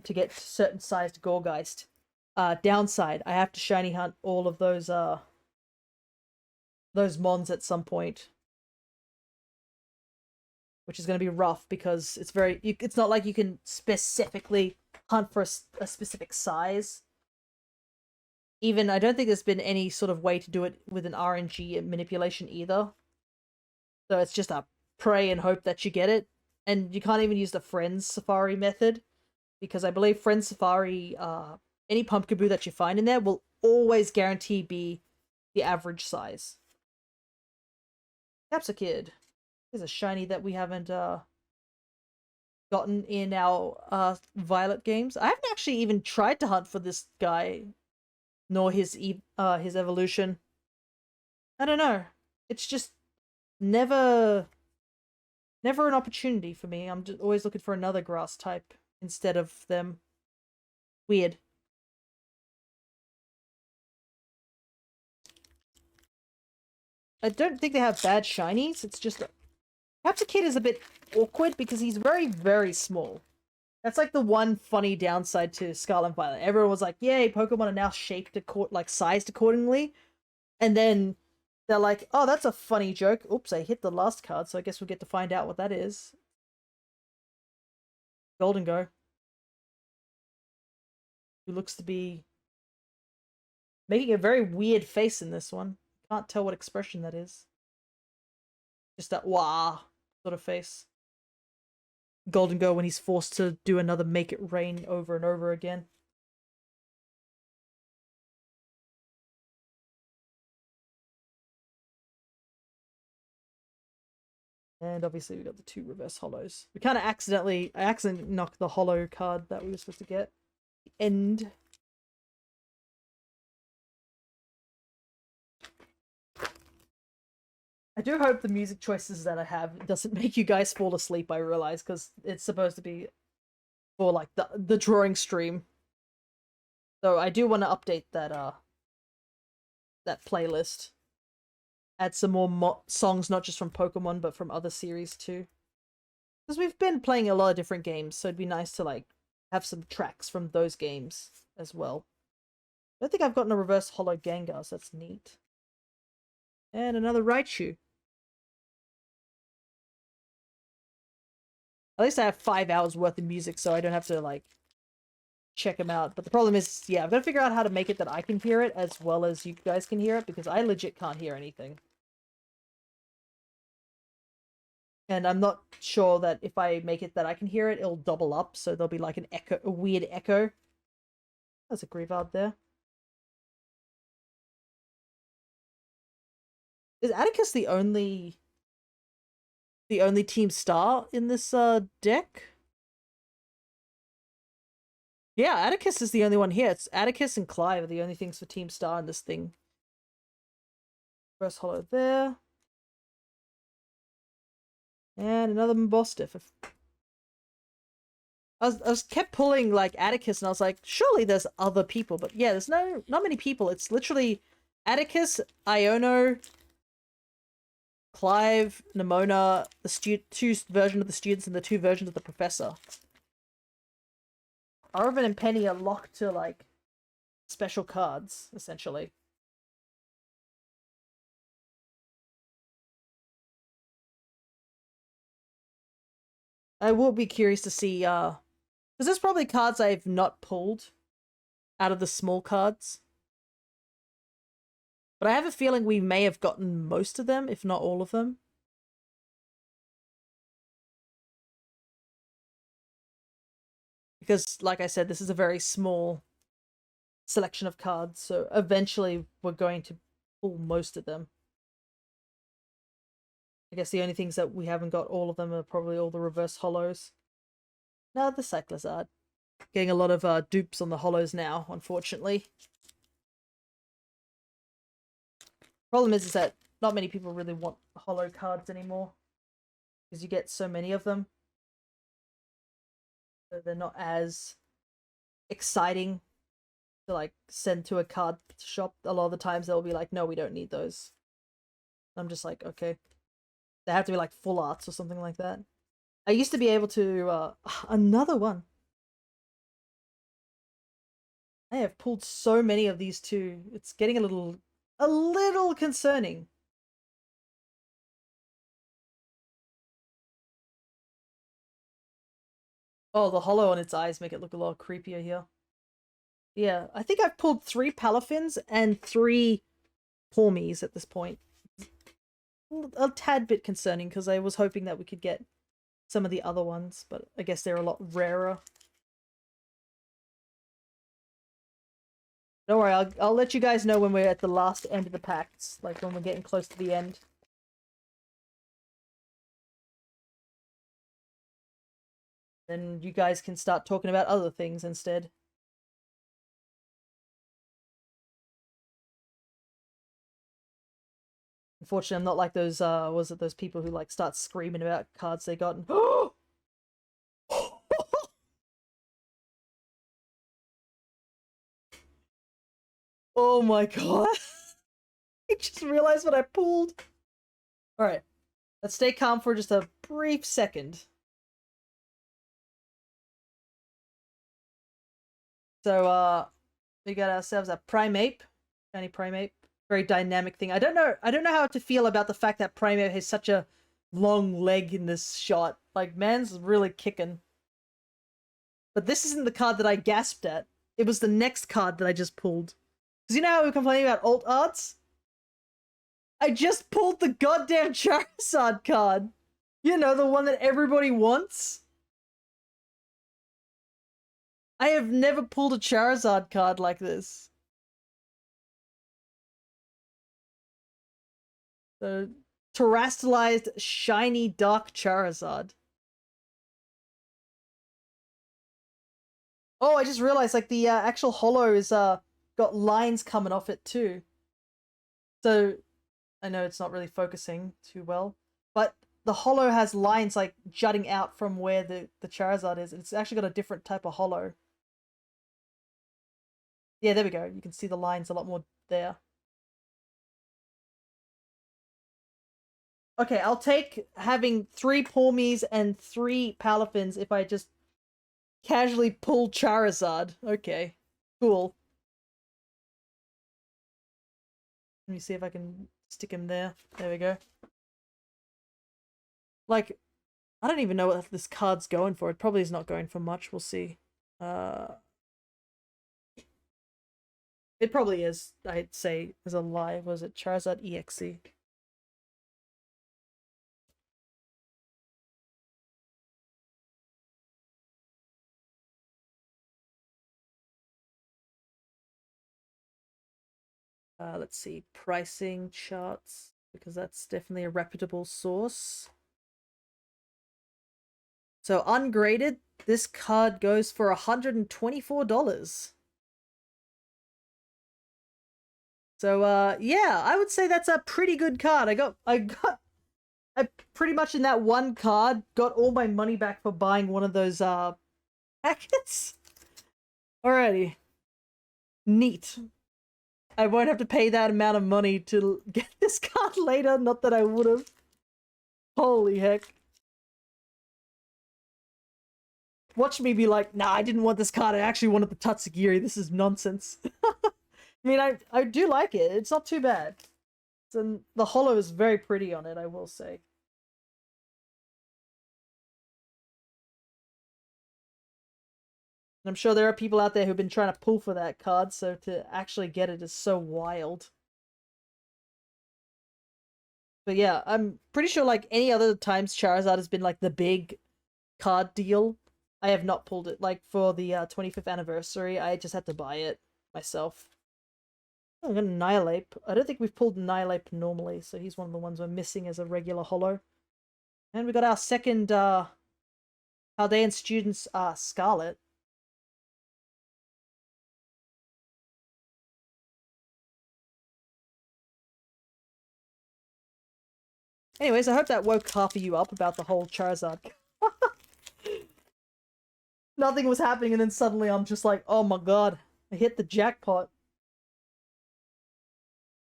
A: to get certain sized Gorgeist. Downside, I have to shiny hunt all of those mons at some point, which is going to be rough because it's not like you can specifically hunt for a specific size. Even I don't think there's been any sort of way to do it with an RNG manipulation either. So it's just a pray and hope that you get it. And you can't even use the Friends Safari method, because I believe Friends Safari, any Pumpkaboo that you find in there will always guarantee be the average size. Capsakid. Here's a shiny that we haven't gotten in our Violet games. I haven't actually even tried to hunt for this guy, nor his evolution. I don't know. It's just never an opportunity for me. I'm just always looking for another grass type instead of them. Weird. I don't think they have bad shinies. It's just Capsakid is a bit awkward because he's very, very small. That's like the one funny downside to Scarlet Violet. Everyone was like, yay, Pokemon are now shaped, sized accordingly. And then they're like, oh, that's a funny joke. Oops, I hit the last card, so I guess we'll get to find out what that is. Golden Go. Who looks to be making a very weird face in this one. Can't tell what expression that is. Just that wah sort of face. Golden Go when he's forced to do another Make It Rain over and over again. And obviously we got the 2 reverse hollows. I accidentally knocked the hollow card that we were supposed to get. End. I do hope the music choices that I have doesn't make you guys fall asleep, I realize, because it's supposed to be for like the drawing stream. So I do want to update that playlist. Add some more songs, not just from Pokemon, but from other series too. Because we've been playing a lot of different games, so it'd be nice to like have some tracks from those games as well. I don't think I've gotten a reverse hollow Gengar, so that's neat. And another Raichu. At least I have 5 hours worth of music, so I don't have to like check them out. But the problem is, yeah, I've got to figure out how to make it that I can hear it as well as you guys can hear it, because I legit can't hear anything. And I'm not sure that if I make it that I can hear it, it'll double up, so there'll be like an echo, a weird echo. There's a Grievard there. Is Atticus the only team star in this deck? Yeah, Atticus is the only one here. It's Atticus and Clive are the only things for team star in this thing. First hollow there. And another Mbostiff. I was kept pulling like Atticus, and I was like, surely there's other people, but yeah, there's not many people. It's literally Atticus, Iono, Clive, Nimona, the 2 versions of the students, and the 2 versions of the professor. Arvin and Penny are locked to like special cards, essentially. I will be curious to see, because there's probably cards I've not pulled out of the small cards. But I have a feeling we may have gotten most of them, if not all of them. Because, like I said, this is a very small selection of cards, so eventually we're going to pull most of them. I guess the only things that we haven't got all of them are probably all the reverse hollows. No, the Cyclizard. Getting a lot of dupes on the hollows now, unfortunately. Problem is that not many people really want hollow cards anymore. Because you get so many of them. So they're not as exciting to like send to a card shop. A lot of the times they'll be like, no, we don't need those. I'm just like, okay. They have to be like full arts or something like that. I used to be able to another one. I have pulled so many of these too. It's getting a little concerning. Oh, the hollow on its eyes make it look a lot creepier here. Yeah, I think I've pulled 3 Palafins and 3 Pormies at this point. A tad bit concerning because I was hoping that we could get some of the other ones, but I guess they're a lot rarer. Don't worry, I'll let you guys know when we're at the last end of the packs, like when we're getting close to the end. Then you guys can start talking about other things instead. Unfortunately, I'm not like those, was it those people who like start screaming about cards they got and oh my god. I just realized what I pulled. Alright. Let's stay calm for just a brief second. So, we got ourselves a Primeape. Shiny Primeape. Very dynamic thing. I don't know how to feel about the fact that Primeape has such a long leg in this shot. Like, man's really kicking. But this isn't the card that I gasped at. It was the next card that I just pulled. Because you know how we were complaining about alt arts? I just pulled the goddamn Charizard card. You know, the one that everybody wants. I have never pulled a Charizard card like this. The terrestrialized shiny dark Charizard. Oh, I just realized like the actual holo is got lines coming off it too. So I know it's not really focusing too well, but the holo has lines like jutting out from where the Charizard is. It's actually got a different type of holo. Yeah, there we go. You can see the lines a lot more there. Okay, I'll take having 3 Pormies and 3 Palafins if I just casually pull Charizard. Okay, cool. Let me see if I can stick him there. There we go. Like, I don't even know what this card's going for. It probably is not going for much. We'll see. It probably is, I'd say, as a lie. Was it Charizard EXE? Let's see. Pricing charts, because that's definitely a reputable source. So, ungraded, this card goes for $124. So, yeah, I would say that's a pretty good card. I pretty much in that one card got all my money back for buying one of those, packets. Alrighty. Neat. I won't have to pay that amount of money to get this card later. Not that I would have. Holy heck. Watch me be like, nah, I didn't want this card. I actually wanted the Tatsugiri. This is nonsense. I mean, I do like it. It's not too bad. The holo is very pretty on it, I will say. And I'm sure there are people out there who've been trying to pull for that card, so to actually get it is so wild. But yeah, I'm pretty sure like any other times Charizard has been like the big card deal, I have not pulled it. Like for the 25th anniversary, I just had to buy it myself. Oh, I got Annihilate. I don't think we've pulled Annihilate normally, so he's one of the ones we're missing as a regular holo. And we got our second Paldean students Scarlet. Anyways, I hope that woke half of you up about the whole Charizard. Nothing was happening, and then suddenly I'm just like, oh my god, I hit the jackpot.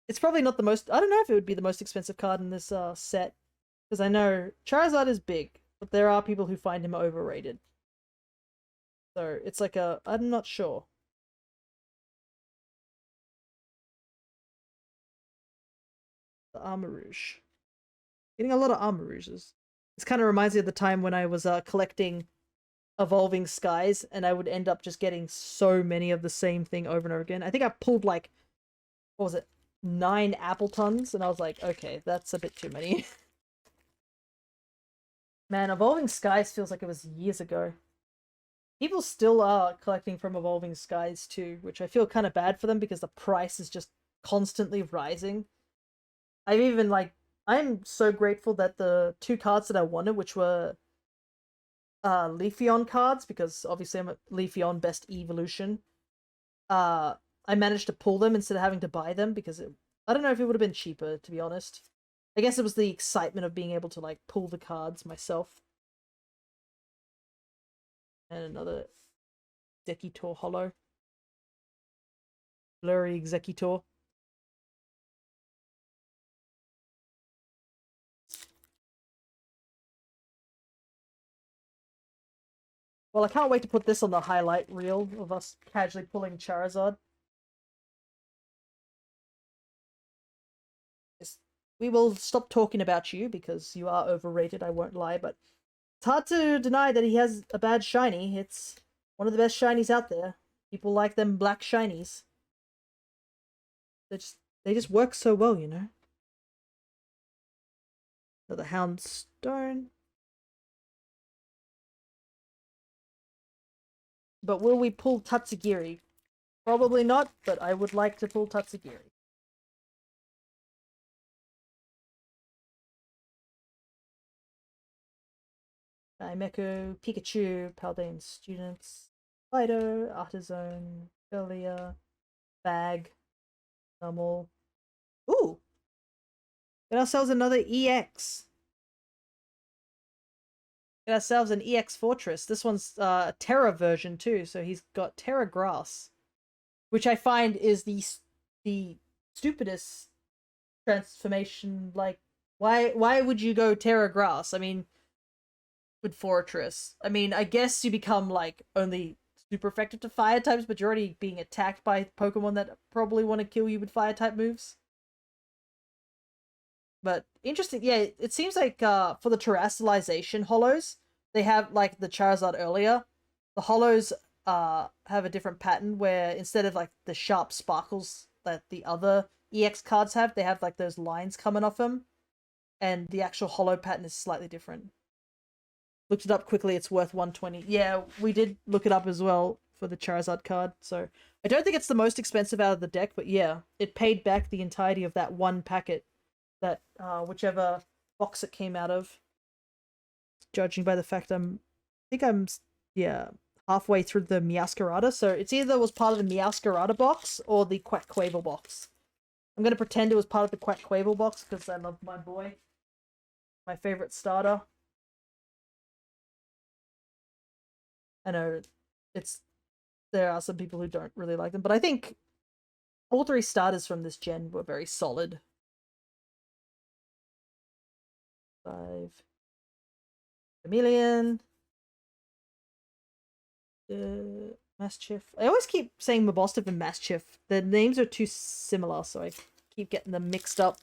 A: It's probably not the most... I don't know if it would be the most expensive card in this set. Because I know Charizard is big, but there are people who find him overrated. So it's like a... I'm not sure. The Armarouge. Getting a lot of Armarouges. This kind of reminds me of the time when I was collecting Evolving Skies, and I would end up just getting so many of the same thing over and over again. I think I pulled like... What was it? 9 Appletons, and I was like, okay, that's a bit too many. Man, Evolving Skies feels like it was years ago. People still are collecting from Evolving Skies too, which I feel kind of bad for them because the price is just constantly rising. I've even like... I'm so grateful that the 2 cards that I wanted, which were Leafeon cards, because obviously I'm a Leafeon best evolution. I managed to pull them instead of having to buy them because I don't know if it would have been cheaper, to be honest. I guess it was the excitement of being able to like pull the cards myself. And another Executor holo. Blurry Executor. Well, I can't wait to put this on the highlight reel of us casually pulling Charizard. We will stop talking about you because you are overrated, I won't lie, but it's hard to deny that he has a bad shiny. It's one of the best shinies out there. People like them black shinies. They just work so well, you know. Another Houndstone. But will we pull Tatsugiri? Probably not, but I would like to pull Tatsugiri. Meko, Pikachu, Paldean Students, Fido, Artizone, Earlier, Bag, Normal. Ooh! Get ourselves another EX. Get ourselves an EX Fortress. This one's a Terra version too, so he's got Terra Grass, which I find is the stupidest transformation. Like, why would you go Terra Grass? I mean, with Fortress, I mean, I guess you become like only super effective to fire types, but you're already being attacked by Pokemon that probably want to kill you with fire type moves. But interesting, yeah, it seems like for the terrestrialization holos, they have like the Charizard earlier. The holos have a different pattern where instead of like the sharp sparkles that the other EX cards have, they have like those lines coming off them. And the actual holo pattern is slightly different. Looked it up quickly, it's worth 120. Yeah, we did look it up as well for the Charizard card. So I don't think it's the most expensive out of the deck, but yeah, it paid back the entirety of that one packet. That whichever box it came out of, judging by the fact I think I'm halfway through the Meowscarada, so it's either was part of the Meowscarada box or the Quackquavel box. I'm gonna pretend it was part of the Quackquavel box because I love my boy, my favorite starter. I know there are some people who don't really like them, but I think all 3 starters from this gen were very solid. 5 Chameleon. Mastiff. I always keep saying Mabostiff and Mastiff. The names are too similar, so I keep getting them mixed up.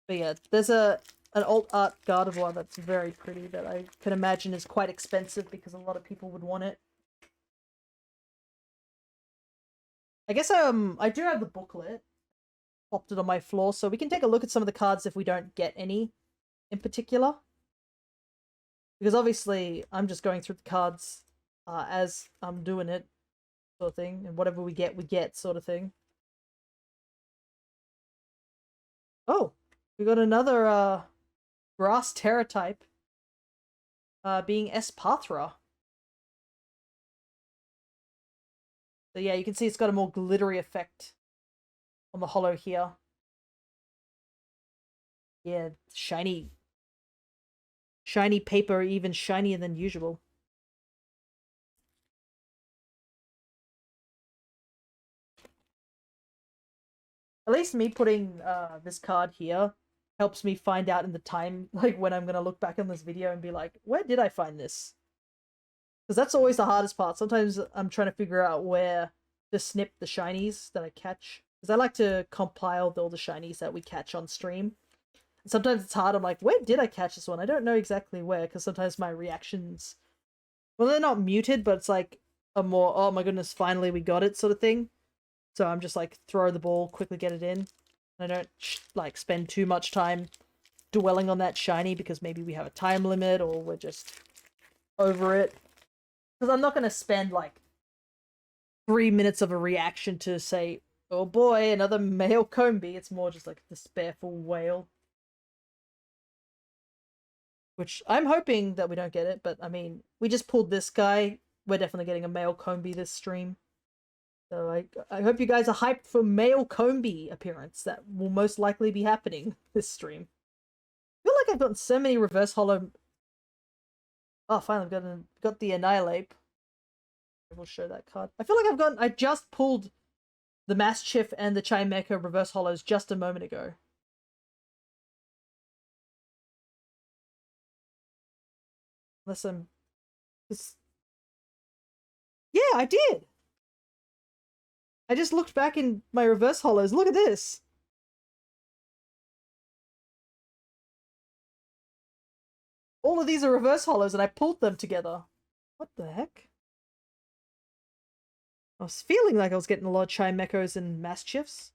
A: But yeah, there's a an alt art Gardevoir that's very pretty that I can imagine is quite expensive because a lot of people would want it. I guess I do have the booklet. Popped it on my floor, so we can take a look at some of the cards if we don't get any in particular. Because obviously I'm just going through the cards as I'm doing it, sort of thing, and whatever we get, sort of thing. Oh, we got another grass terror type being Espathra. So yeah, you can see it's got a more glittery effect on the holo here. Yeah, shiny. Shiny paper, even shinier than usual. At least me putting this card here helps me find out in the time, like when I'm gonna look back on this video and be like, where did I find this? Because that's always the hardest part. Sometimes I'm trying to figure out where to snip the shinies that I catch. Because I like to compile all the shinies that we catch on stream. And sometimes it's hard. I'm like, where did I catch this one? I don't know exactly where, because sometimes my reactions, well, they're not muted, but it's like a more, oh my goodness, finally we got it sort of thing. So I'm just like, throw the ball, quickly get it in. I don't like spend too much time dwelling on that shiny because maybe we have a time limit or we're just over it. Because I'm not going to spend like 3 minutes of a reaction to say, oh boy, another male Combi. It's more just like the despairful wail. Which I'm hoping that we don't get it, but I mean, we just pulled this guy. We're definitely getting a male Combi this stream. So I hope you guys are hyped for male Combi appearance. That will most likely be happening this stream. I feel like I've gotten so many reverse holo. Oh, finally I've got the Annihilate. We'll show that card. I feel like I just pulled the Mastiff and the Chimecho reverse holos just a moment ago. Unless I'm... Yeah, I did! I just looked back in my reverse holos. Look at this! All of these are reverse holos and I pulled them together. What the heck? I was feeling like I was getting a lot of Chimechos and Mastiffs.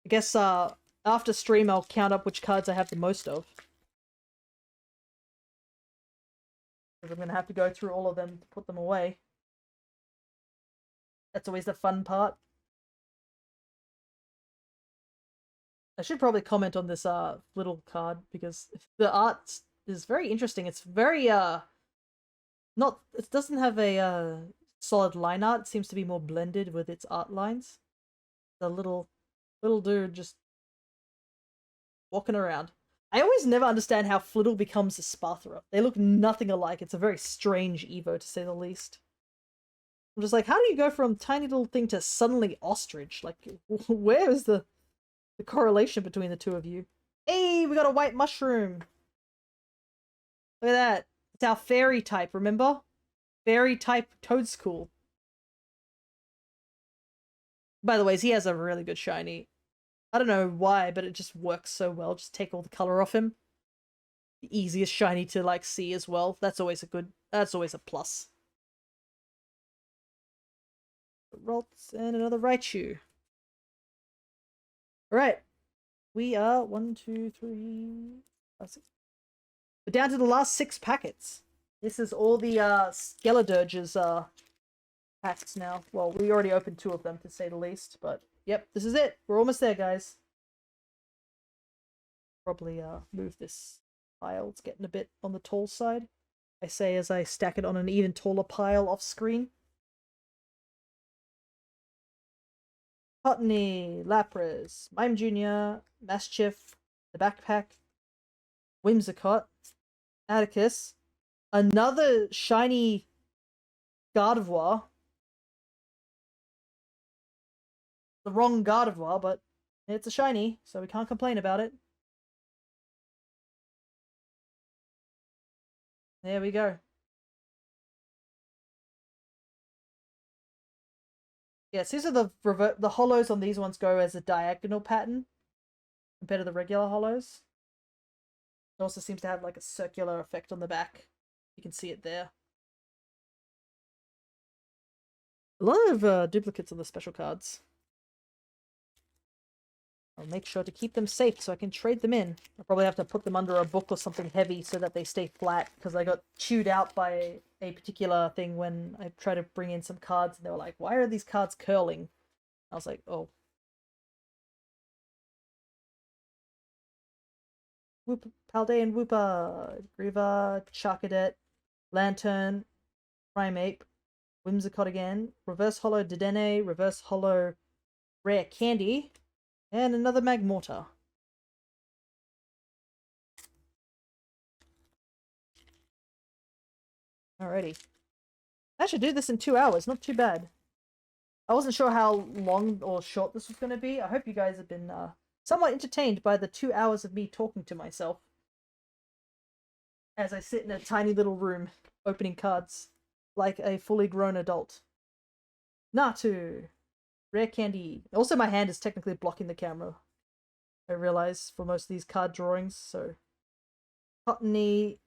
A: I guess after stream I'll count up which cards I have the most of. Because I'm going to have to go through all of them to put them away. That's always the fun part. I should probably comment on this little card because the art is very interesting. It's very not, it doesn't have a solid line art. It seems to be more blended with its art lines. The little dude just walking around. I always never understand how Flittle becomes a Spathra. They look nothing alike. It's a very strange Evo, to say the least. I'm just like, how do you go from tiny little thing to suddenly ostrich? Like, where is the correlation between the two of you? Hey, we got a white mushroom. Look at that. It's our fairy type, remember? Fairy type Toadscool. By the way, he has a really good shiny. I don't know why, but it just works so well. Just take all the color off him. The easiest shiny to like see as well. That's always a plus. Ralts and another Raichu. Alright. We are 1, 2, 3, 5, 6. We're down to the last 6 packets. This is all the Skeledirge's packs now. Well, we already opened 2 of them, to say the least, but yep, this is it. We're almost there, guys. Probably move this pile. It's getting a bit on the tall side. I say as I stack it on an even taller pile off screen. Cottony, Lapras, Mime Jr., Mastiff, the Backpack, Whimsicott, Atticus, another shiny Gardevoir. The wrong Gardevoir, but it's a shiny, so we can't complain about it. There we go. Yes, these are the holos on these ones go as a diagonal pattern compared to the regular holos. It also seems to have like a circular effect on the back. You can see it there. A lot of duplicates of the special cards. I'll make sure to keep them safe so I can trade them in. I'll probably have to put them under a book or something heavy so that they stay flat, because I got chewed out by a particular thing when I tried to bring in some cards and they were like, why are these cards curling? I was like, oh. Whoop, Paldean Whooper, Griever, Charcadet, Lantern, Primeape, Whimsicott again, Reverse Hollow Dedenne, Reverse Hollow Rare Candy, and another Magmortar. Alrighty. I should do this in 2 hours, not too bad. I wasn't sure how long or short this was going to be. I hope you guys have been somewhat entertained by the 2 hours of me talking to myself as I sit in a tiny little room opening cards like a fully grown adult. Natu! Rare Candy. Also, my hand is technically blocking the camera, I realize, for most of these card drawings, so... Cottony,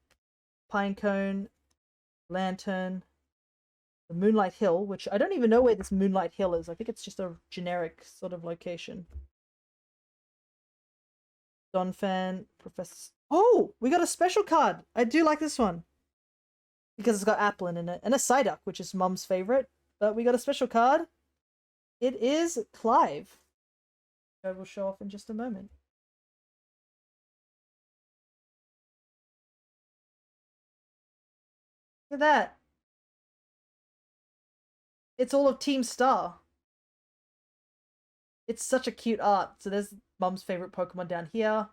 A: Pinecone, Lantern, the Moonlight Hill, which I don't even know where this Moonlight Hill is. I think it's just a generic sort of location. Donphan, Professor... Oh! We got a special card! I do like this one. Because it's got Applin in it. And a Psyduck, which is Mum's favorite. But we got a special card. It is Clive. I will show off in just a moment. Look at that. It's all of Team Star. It's such a cute art. So there's Mum's favorite Pokemon down here.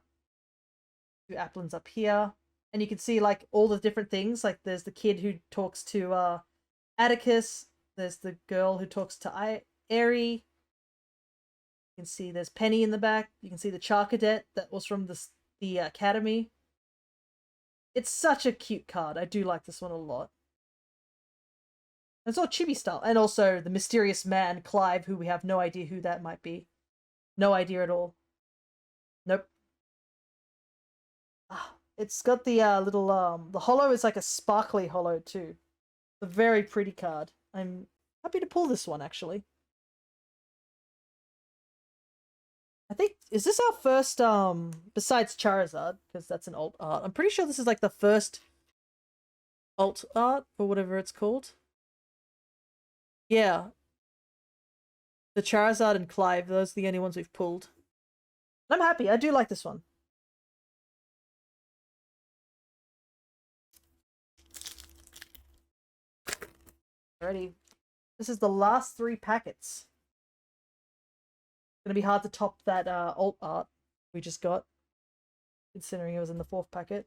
A: Two Applins up here. And you can see like all the different things. Like there's the kid who talks to Atticus. There's the girl who talks to Airy. You can see there's Penny in the back. You can see the Charcadet that was from the Academy. It's such a cute card. I do like this one a lot. It's all chibi style. And also the mysterious man, Clive, who we have no idea who that might be. No idea at all. Nope. It's got the little, the hollow is like a sparkly hollow too. It's a very pretty card. I'm happy to pull this one, actually. I think, is this our first, besides Charizard, because that's an alt art, I'm pretty sure this is like the first alt art, or whatever it's called. Yeah. The Charizard and Clive, those are the only ones we've pulled. I'm happy, I do like this one. Alrighty. This is the last 3 packets. It's gonna be hard to top that alt art we just got, considering it was in the 4th packet.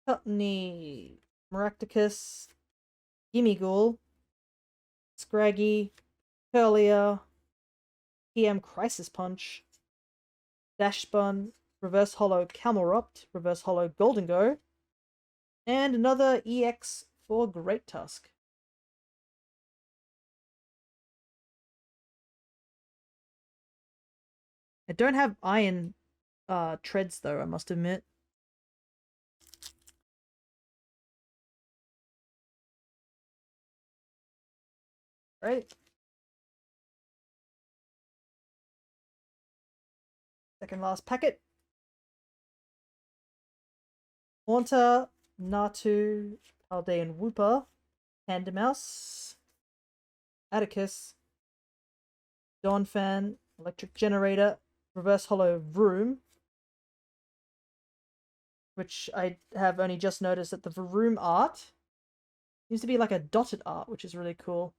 A: Cottony, Maracticus, Gimmighoul, Scraggy, Curlier, PM Crisis Punch, Dashbun, Reverse Hollow Camelrupt, Reverse Hollow Goldengo, and another EX for Great Tusk. I don't have iron treads though, I must admit. Right. Second last packet. Haunter, Natu, Paldean Whooper, Pandamouse, Atticus, Donphan, Electric Generator, Reverse Hollow Vroom, which I have only just noticed that the Vroom art seems to be like a dotted art, which is really cool.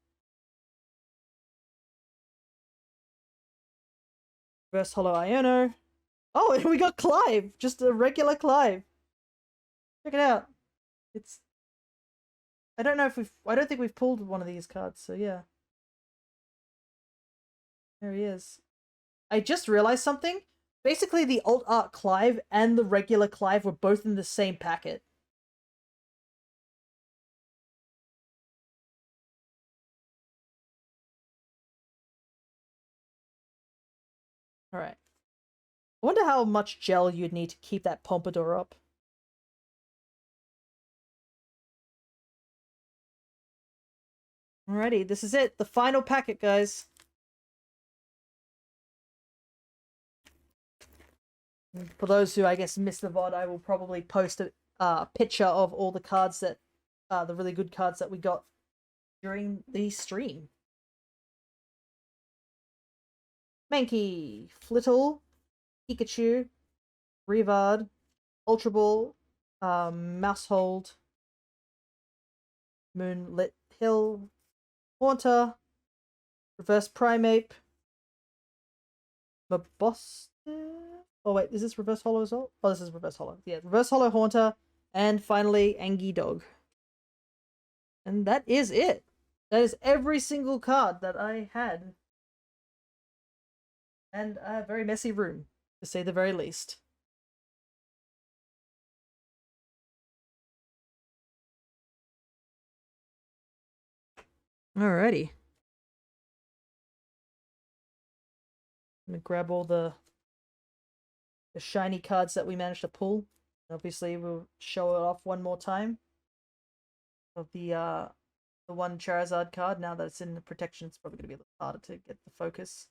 A: Reverse Hollow Iono. Oh, and we got Clive! Just a regular Clive. Check it out. It's... I don't know if we've... I don't think we've pulled one of these cards, so yeah. There he is. I just realized something. Basically, the alt art Clive and the regular Clive were both in the same packet. Alright. I wonder how much gel you'd need to keep that pompadour up. Alrighty, this is it. The final packet, guys. For those who, I guess, missed the VOD, I will probably post a picture of all the cards that, the really good cards that we got during the stream. Mankey, Flittle, Pikachu, Revard, Ultra Ball, Mousehold, Moonlit Hill, Haunter, Reverse Primeape, Maboss. Oh wait, is this Reverse Hollow as well? Oh, this is Reverse Hollow. Yeah, Reverse Hollow Haunter, and finally Angie Dog. And that is it. That is every single card that I had. And a very messy room, to say the very least. Alrighty. I'm gonna grab all the shiny cards that we managed to pull. Obviously, we'll show it off one more time. Of the one Charizard card. Now that it's in the protection, it's probably gonna be a little harder to get the focus.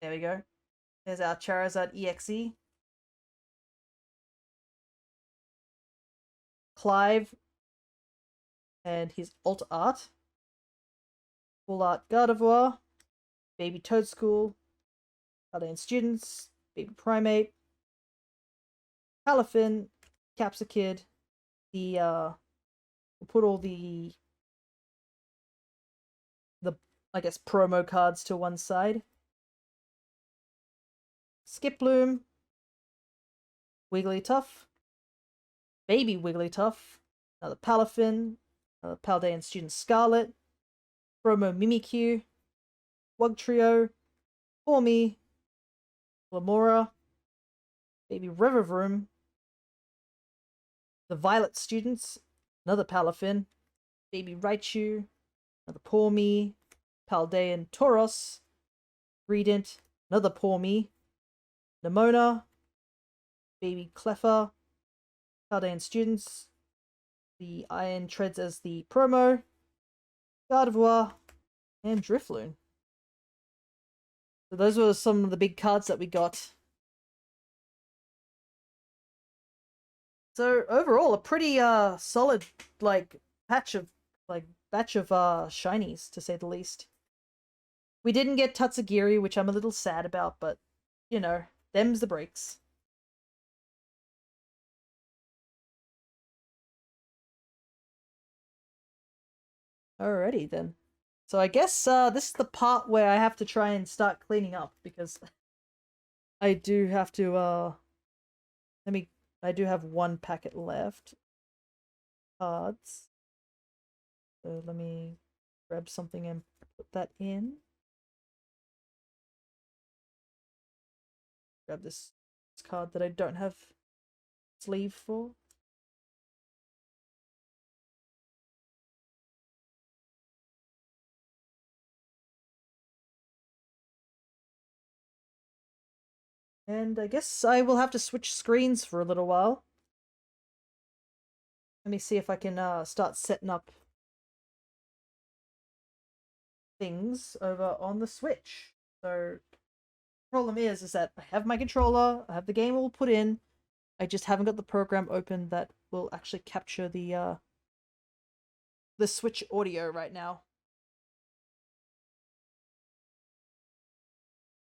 A: There we go. There's our Charizard EXE. Clive and his alt art. Full art Gardevoir. Baby Toadstool. Paldean Students. Baby Primate. Palafin. Capsakid. We'll put all the I guess promo cards to one side. Skiploom. Wigglytuff. Baby Wigglytuff. Another Palafin. Another Paldean Student Scarlet. Promo Mimikyu. Wugtrio. Formy. Lamora. Baby Revavroom. The Violet Students. Another Palafin. Baby Raichu. Another Pawmi. Paldean Tauros. Greedent. Another Pawmi. Nemona. Baby Cleffa. Paldean Students. The Iron Treads as the promo. Gardevoir. And Drifloon. So those were some of the big cards that we got. So overall, a pretty solid batch of shinies, to say the least. We didn't get Tatsugiri, which I'm a little sad about, but you know, them's the breaks. Alrighty then. So I guess this is the part where I have to try and start cleaning up, because I do have to I do have one packet left. Cards. So let me grab something and put that in. Grab this card that I don't have sleeve for. And I guess I will have to switch screens for a little while. Let me see if I can start setting up things over on the Switch. So the problem is that I have my controller, I have the game all put in, I just haven't got the program open that will actually capture the Switch audio right now.